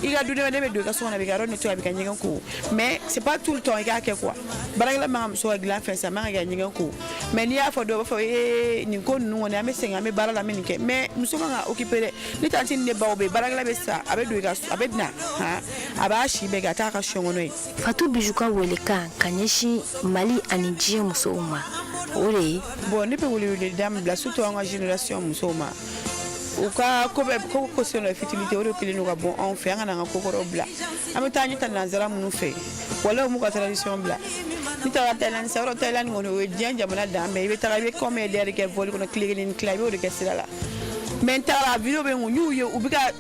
iga du ne be do ka sona be garo ne to abi ka nyenga ko mais c'est pas tout le temps iga ke quoi baragala ma muso agla fa sa ma ga nyenga ko mais ni a fo do fo ni ko nu woni ame senga me barala me nike mais muso nga occuper ni tanti ne bawbe baragala be sa abe do ga abe na ha aba shi be ga ta ka shongono yi Fatou Bijuka weleka kanyeshi Mali anijie muso uma ore bon ne pe wuli dam la surtout en génération muso uma uka ko be ko question de fertilité ore pili no ga bon on fait nga nga kokoro bla ame tanyi tan nazara munu fe wala mu ka tradition bla ni ta Thailand sa ro Thailand ngono we janja mona dambe be ta be comme der ke vol kono cliquer ni clavier o de ke sala mais ta la vidéo be nyu yo ubika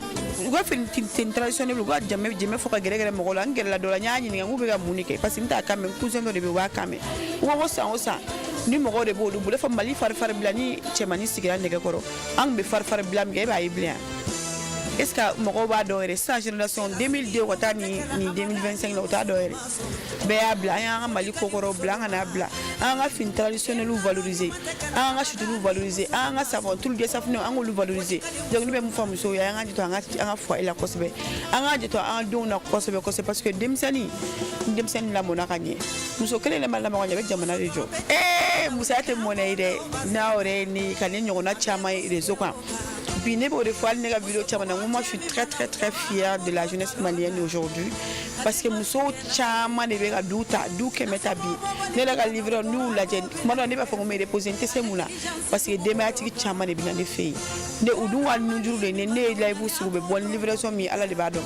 uga fin traditionnel uga jame foka gere mo gola ngere la dola nyaani nga ubika munike parce que nta kame cousin do de be wa kame wo sa ni mo go de bo du bule fa mali far blani chemani sigira ndege koro ang be far blam ge ba iblia est-ce que mo go ba do re sa génération 2002 wata ni 2025 la wata do re be abla ya mali kokoro blanc na bla anga fin traditionnel ou valoriser anga chutu valoriser anga savon tout le savon anga lu valoriser donc ni be mo famu so ya anga jito anga fo ila kosbe anga jito anga don na kosbe parce que demsani la mona kanye muso kele le mala ma be jamana rejo musa te mona ide na ore ni kanenyo na chama rezo kwa Biné pour des fois les vidéos moi je suis très fière de la jeunesse malienne aujourd'hui parce que muso chama de bega douta du que metabi ne la livrer nous la gen moi ne pas faut me représenter ces moula parce que dématique chama de bien les filles ne udu wan nu juru de ne live sur be bonne livraison mi ala de badon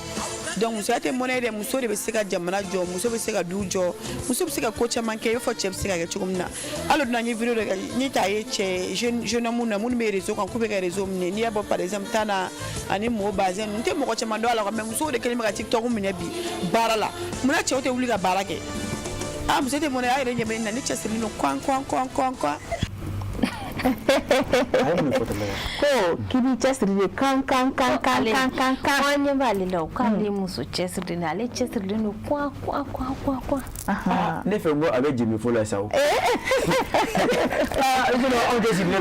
donc muso ate monnaie de muso de seka jamana jo muso be seka du jo muso be seka coach manke fo chef seka ke chukumna alors na ni vidéo de ni taye che jeune amuna mun me réseau kan kubeka réseau ni ya par exemple tana ani mo bazen nte mo ko chama do ala ko me muso de kelima ka TikTok mun bi barala muna che wote wuli ka barake muso te monnaie ay renye na ni che sirino kwan ko kibi chesri kan wanya bali lo kan ni muso chesri na le chesri no kwa ne fe ngo abe jimi fo la sawo no on desi no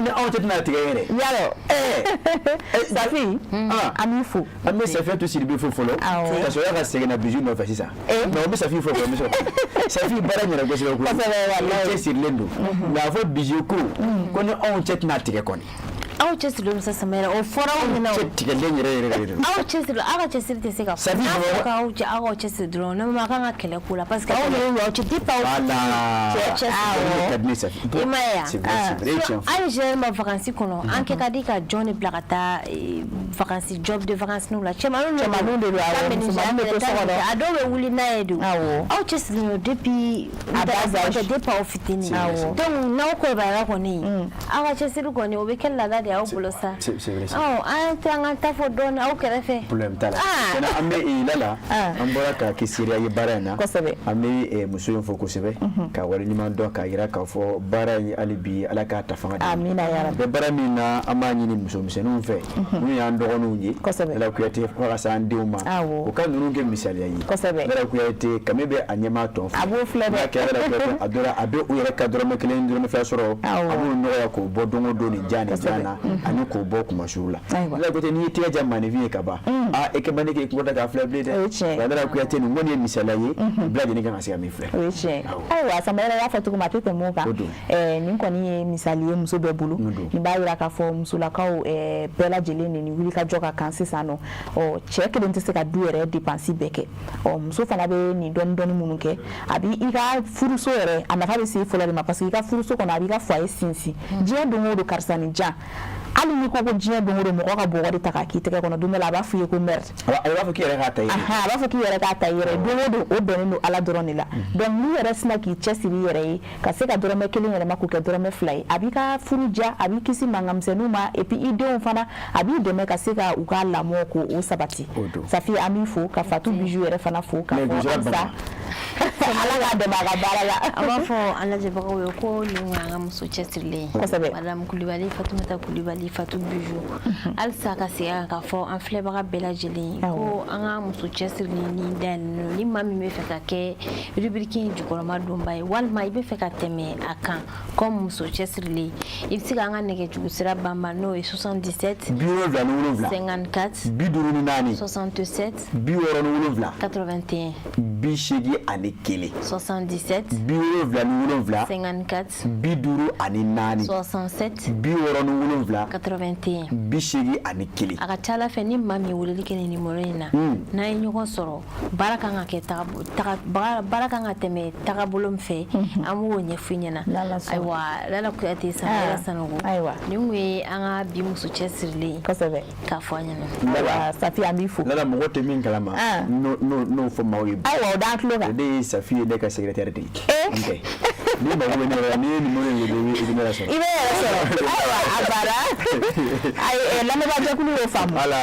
ne on te na tigere yalo safi amifu ame safi to siribe fo folo ta so ya ka sege na biju no fa sisa no be safi fo me so safi bara nyara go siro ko chesri lendo la fo biju ko ne on chet na tigere koni aw cɛsiri muso Samaira o fɔra aw ɲɛna o tigɛlen yɛrɛ aw cɛsiri aw ka cɛsiri tɛ se ka fɔ n'a fɔ k'aw cɛ aw ka cɛsiri dɔrɔn ne ma kan ka kɛlɛ k'o la parce que aw yɛrɛ y'aw cɛ depuis aw cɛsiri i ma ye yan hali généralement vacances kɔnɔ an kɛ ka di ka jɔn de bila ka taa vacances job de vacances la cɛmanninw de don a dɔw bɛ wuli n'a ye de aw cɛsiri depuis depuis aw fitinin donc n'aw kɔrɔbayara kɔni aw ka cɛsiri kɔni o bɛ kɛ laada de y'aw bolo sa an tɛ an ka taa fɔ dɔɔnin aw kɛrɛfɛ problème t'a la an bɛ Lala an bɔra ka kɛ seereya ye baara in na an bɛ muso in fɔ kosɛbɛ ka wale ɲuman dɔn k'a jira k'a fɔ baara in hali bi Ala k'a ta fanga di amina ya rabbi bɛ baara min na an b'a ɲini muso misɛnninw fɛ minnu y'an dɔgɔninw ye Lala Kuyate fo ka se an denw ma o ka ninnu kɛ misaliya ye Lala Kuyate kami bɛ a ɲɛmaa tɔn fɛ a b'o filɛ dɛ a bɛ u yɛrɛ ka dɔrɔmɛ kelen dɔrɔmɛ fila sɔrɔ a b'u nɔgɔya k'o bɔ don o don nin ja nin ja na ani k'o bɔ kumasiw la Lala Kuyate n'i y'i tɛgɛ ja maanifin ye ka ban e kɛ man di k'e kunda k'a filɛ bilen dɛ Lala Kuyate nin kɔni ye misaliya ye bɛɛ lajɛlen kan ka se ka min filɛ o ye tiɲɛ ayiwa Samaira y'a fɔ cogo min a tɛ tɛmɛ o kan nin kɔni ye misali ye muso bɛɛ bolo nin b'a jira k'a fɔ musolakaw bɛɛ lajɛlen de ni wuli ka jɔ ka kan sisan nɔ cɛ kelen tɛ se ka du yɛrɛ dépense bɛɛ kɛ muso fana bɛ nin dɔɔni dɔɔni minnu kɛ a bɛ i ka furuso yɛrɛ a nafa bɛ se fɔlɔ de ma parce que i ka furuso kɔnɔ a b'i ka foyer sinsin diɲɛ don o don karisa nin jan hali n'i ko diɲɛ don o don mɔgɔ ka bɔgɔ de ta k'a k'i tɛgɛ kɔnɔ don dɔ la a b'a f'i ye ko merde a b'a fɔ k'i yɛrɛ k'a ta i yɛrɛ a b'a fɔ k'i yɛrɛ k'a ta i yɛrɛ don o don o bɛnnen don Ala dɔrɔn de la donc n'i yɛrɛ sina k'i cɛsiri i yɛrɛ ye ka se ka dɔrɔmɛ kelen yɛlɛma k'o kɛ dɔrɔmɛ fila ye a b'i ka furu diya a b'i kisi mankanmisɛnninw ma et puis i denw fana a b'i dɛmɛ ka se ka u ka lamɔ k'o sabati Safi an b'i fo ka Fatou Bijou yɛrɛ fana fo ka fɔ Amsa Ala k'a dɛmɛ a ka baara la an b'a fɔ an lajɛbagaw ye ko nin y'an ka muso cɛsirilen ye Madame Kulibali Fatoumata Kulibali Fatou Bijou halisa ka segin k'a fɔ an filɛbaga bɛɛ lajɛlen ko an ka muso cɛsirilen ni dayɛlɛlen ni maa min bɛ fɛ ka kɛ rubrique in jukɔrɔma donba ye walima i bɛ fɛ ka tɛmɛ a kan comme muso cɛsirilen i bɛ se k'an ka nɛgɛjuru sira banba n'o ye 77 54 54 67 67 81 81 77 54 54 67 81 81 a ka ca Ala fɛ ni maa min ye weleli kɛ nin numéro in na n'an ye ɲɔgɔn sɔrɔ baara kan ka tɛmɛ tagabolo min fɛ an b'o ɲɛfɔ ɲɛna ayiwa Lala Kuyate Samaira Sanogo nin kun ye an ka bi muso cɛsirilen kosɛbɛ k'a fɔ an ɲɛna Safi an b'i fo Lala mɔgɔ tɛ min kalama n'o fɔ maaw ye ayiwa o d'an tulo kan o de ye Safi ye ne ka secrétaire de ye ni mago bɛ ne la ni ye numéro in wele i bɛ ne lasɔrɔ i bɛ yɛrɛ sɔrɔ ayiwa a banna lamɛnbaajɛkulu y'o faamu awɔ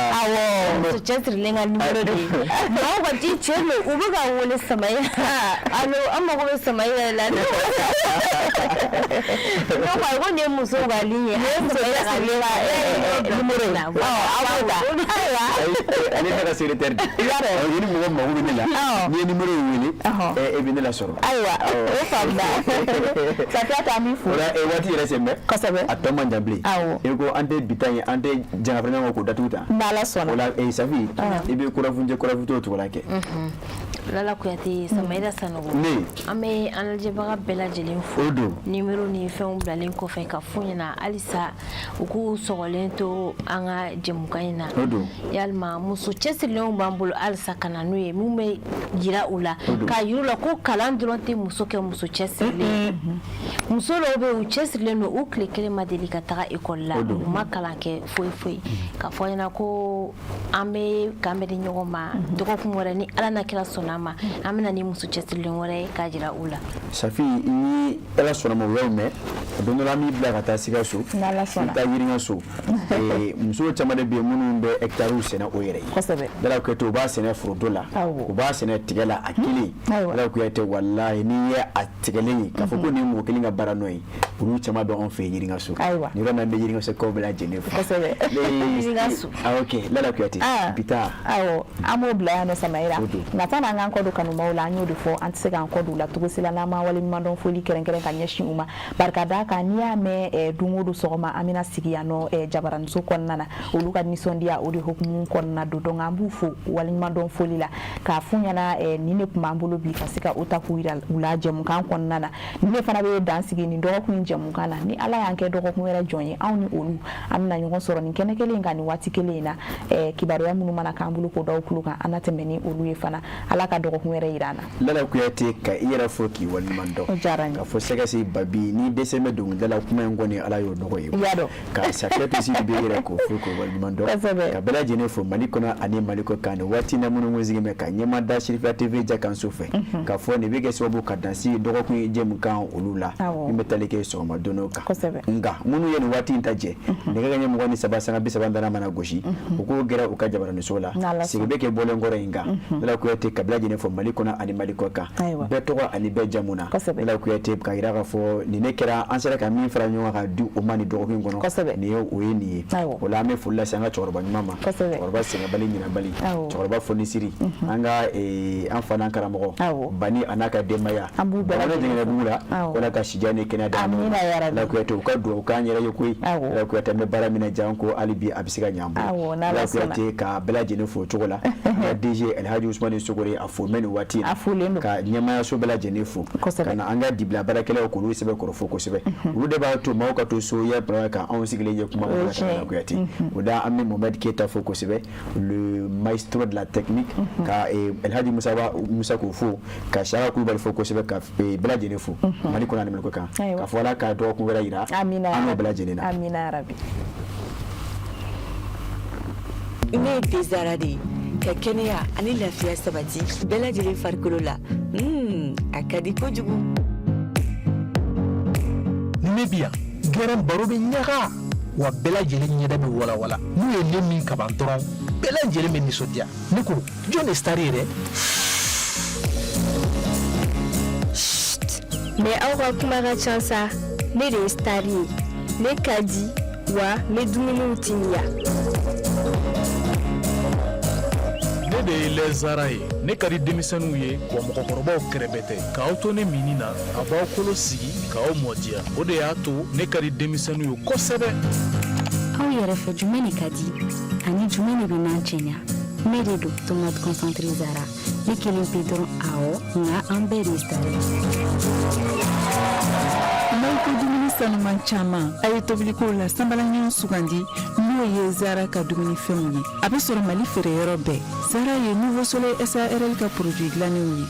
muso cɛsirilen ka numéro de ye mɔgɔw ka ci cɛ don u bɛ ka wele Samaira allo an mago bɛ Samaira la ne ko nin ye musow ka ligne ye muso cɛsirilen ka numéro ye aw b'o ta ayiwa ale tɛ ka secrétaire de i b'a dɔn ni mɔgɔ mago bɛ ne la n'i ye numéro in wele e bɛ ne lasɔrɔ ayiwa o faamuna Safiatou an b'i fo waati yɛrɛ sen bɛ kosɛbɛ a tɔ man jan bilen i ko an tɛ bi ta ye an tɛ jangafaɲɔgɔn k'o datugu ta n'Ala sɔnna o la Safi i bɛ kurafunjɛ kurafutɔ o cogo la kɛ Lala Kuyate Samaira Sanogo an bɛ an lajɛbaga bɛɛ lajɛlen fo numéro ni fɛnw bilalen kɔfɛ ka fɔ ɲɛna halisa u k'u sɔgɔlen to an ka jɛmukan in na yalima muso cɛsirilenw b'an bolo halisa ka na n'u ye mun bɛ jira u la k'a yir'u la ko kalan dɔrɔn tɛ muso kɛ muso cɛsirilen muso dɔw bɛ yen u cɛsirilen don u tile kelen ma deli ka taga ekɔli la u ma kalan kɛ foyi foyi ka fɔ ɲɛna ko an bɛ k'an bɛ di ɲɔgɔn ma dɔgɔkun wɛrɛ ni Ala na kira sɔnna ma an bɛna ni muso cɛsirilen wɛrɛ k'a jira u la Safi ni Ala sɔnna ma o y'o mɛn don dɔ la an b'i bila ka taa Sikaso i taa Yiringaso muso caman de bɛ yen minnu bɛ hectares sɛnɛ o yɛrɛ ye Lala Kuyate u b'a sɛnɛ foronto la u b'a sɛnɛ tigɛ la a kelen Lala Kuyate walahi n'i ye a tigɛlen ye k'a fɔ ko nin mɔgɔ kelen ka baara n'o ye olu caman bɛ anw fɛ Yiringaso ni yɔrɔ min bɛ Yiringaso kaw bɛɛ lajɛlen fo Yiringaso ok Lala Kuyate bi taa awɔ an b'o bila yan nɔ Samaira nka fana an y'an kɔ don kanubaw la an y'o de fɔ an tɛ se k'an kɔ don la cogo si la n'an ma waleɲuman dɔn foli kɛrɛnkɛrɛn ka ɲɛsin u ma bari ka d'a kan n'i y'a mɛn don o don sɔgɔma an bɛna sigi yan nɔ jabaraniso kɔnɔna na olu ka nisɔndiya o de hokumu kɔnɔna don donc an b'u fo waleɲuman dɔn foli la k'a f'u ɲɛna nin de tun b'an bolo bi ka se ka o ta k'u yira u la jɛmukan kɔnɔna na ni ne fana bɛ dan sigi nin dɔgɔkun in jɛmukan na ni ala y'an kɛ dɔgɔkun wɛrɛ jɔn ye anw ni olu an bɛna ɲɔgɔn sɔrɔ nin kɛnɛ kelen kan nin waati kelen in na kibaruya minnu mana k'an bolo k'o da u tulo kan an na tɛmɛ ni olu ye fana ala ka dɔgɔkun wɛrɛ yira an na. Lala Kuyate ka i yɛrɛ fɔ k'i waleɲuman dɔn. O diyara n ye. Ka fɔ sɛgɛsi Babi ni dɛsɛ bɛ dɔnkilidala kuma in kɔni ala y'o nɔgɔ ye. I y'a dɔn. Ka Safiyatu Sidi bɛ yɛrɛ k'o fɔ k'o waleɲuman dɔn. Kosɛbɛ. Ka bɛɛ lajɛlen fɔ Mali kɔnɔ ani Mali kɔ kan nin waati na minnu bɛ sigi mɛ ka ɲɛma da Sherifa TV Jakanso fɛ. Ka fɔ nin bɛ kɛ sababu ka dansi dɔgɔkun jɛmukan olu la. Min bɛ tali kɛ sɔgɔma donnaw kan. Kosɛbɛ. Nka minnu ye nin waati in ta jɛ nɛgɛ kanɲɛ 23 sanga 30 mana gosi u k'o gɛrɛ u ka jabaraniso la sigi bɛ kɛ bɔlen kɔrɔ in kan Lala Kuyate ka bɛɛ lajɛlen fɔ Mali kɔnɔ ani Mali kɔ kan bɛɛ tɔgɔ ani bɛɛ jamu na Lala Kuyate ka yira k'a fɔ nin ne kɛra an sera ka min fara ɲɔgɔn kan ka di o ma nin dɔgɔkun in kɔnɔ nin ye o ye nin ye o la an bɛ foli lase an ka cɛkɔrɔba ɲuman ma cɛkɔrɔba sɛgɛnbali ɲinabali cɛkɔrɔba fonisiri an ka an fa n'an karamɔgɔ Bani a n'a ka denbaya jamana jɛngɛnɛ dugu la wala ka sijan ni kɛnɛya d'an ma Lala Kuyate u ka dugawu k'an yɛrɛ ye koyi Lala Kuyate an bɛ baara min na jan ko hali bi a bɛ se ka ɲɛ an bolo Lala Kuyate ka bɛɛ lajɛlen fo o cogo la ka DG Alhaji Usmani Sogore a fo mɛ nin waati in na ka ɲɛmaayaso bɛɛ lajɛlen fo ka na an ka dibila baarakɛlaw k'olu sɛbɛn kɔrɔ fo kosɛbɛ olu de b'a to maaw ka to so ya bara kan anw sigilen ye kuma la ka Lala Kuyate o da an bɛ Mohamed Keita fo kosɛbɛ le maestro de la technique ka Alhaji Musa ko fo ka Sara Kulubali fo kosɛbɛ ka bɛɛ lajɛlen fo Mali kɔnɔ ani Mali kɔ kan ka fɔ Ala ka dɔgɔkun wɛrɛ yira an n'o bɛɛ lajɛlen na amina yarabi. Ne ye Dezara de ye ka kɛnɛya ani lafiya sabati bɛɛ lajɛlen farikolo la a ka di kojugu. Nin bɛ bi yan gɛrɛn baro bɛ ɲaga wa bɛɛ lajɛlen ɲɛda bɛ walawala n'u ye ne min kaban dɔrɔn bɛɛ lajɛlen bɛ nisɔndiya ne ko jɔn de star ye dɛ. Mais aw ka kuma ka ca sa ne de ye star ye ne ka di wa ne dumuniw timiya. Ne de ye Lezara ye ne ka di denmisɛnninw ye wa mɔgɔkɔrɔbaw kɛrɛbɛ tɛ k'aw to ne mini na a b'aw kolo sigi k'aw mɔdiya o de y'a to ne ka di denmisɛnninw ye kosɛbɛ. Aw yɛrɛ fɛ jumɛn de ka di ani jumɛn de bɛ n'an cɛɲa ne de don tomate concentré Zara ne kelen pe dɔrɔn awɔ nka an bɛɛ de star ye. N'aw ko dumuni sanuman caman a ye tobiliko la sanbalaɲɛw sugandi n'o ye Zara ka dumunifɛnw ye a bɛ sɔrɔ Mali feereyɔrɔ bɛɛ Zara ye Nouveau Soleil SARL ka produit dilannenw ye.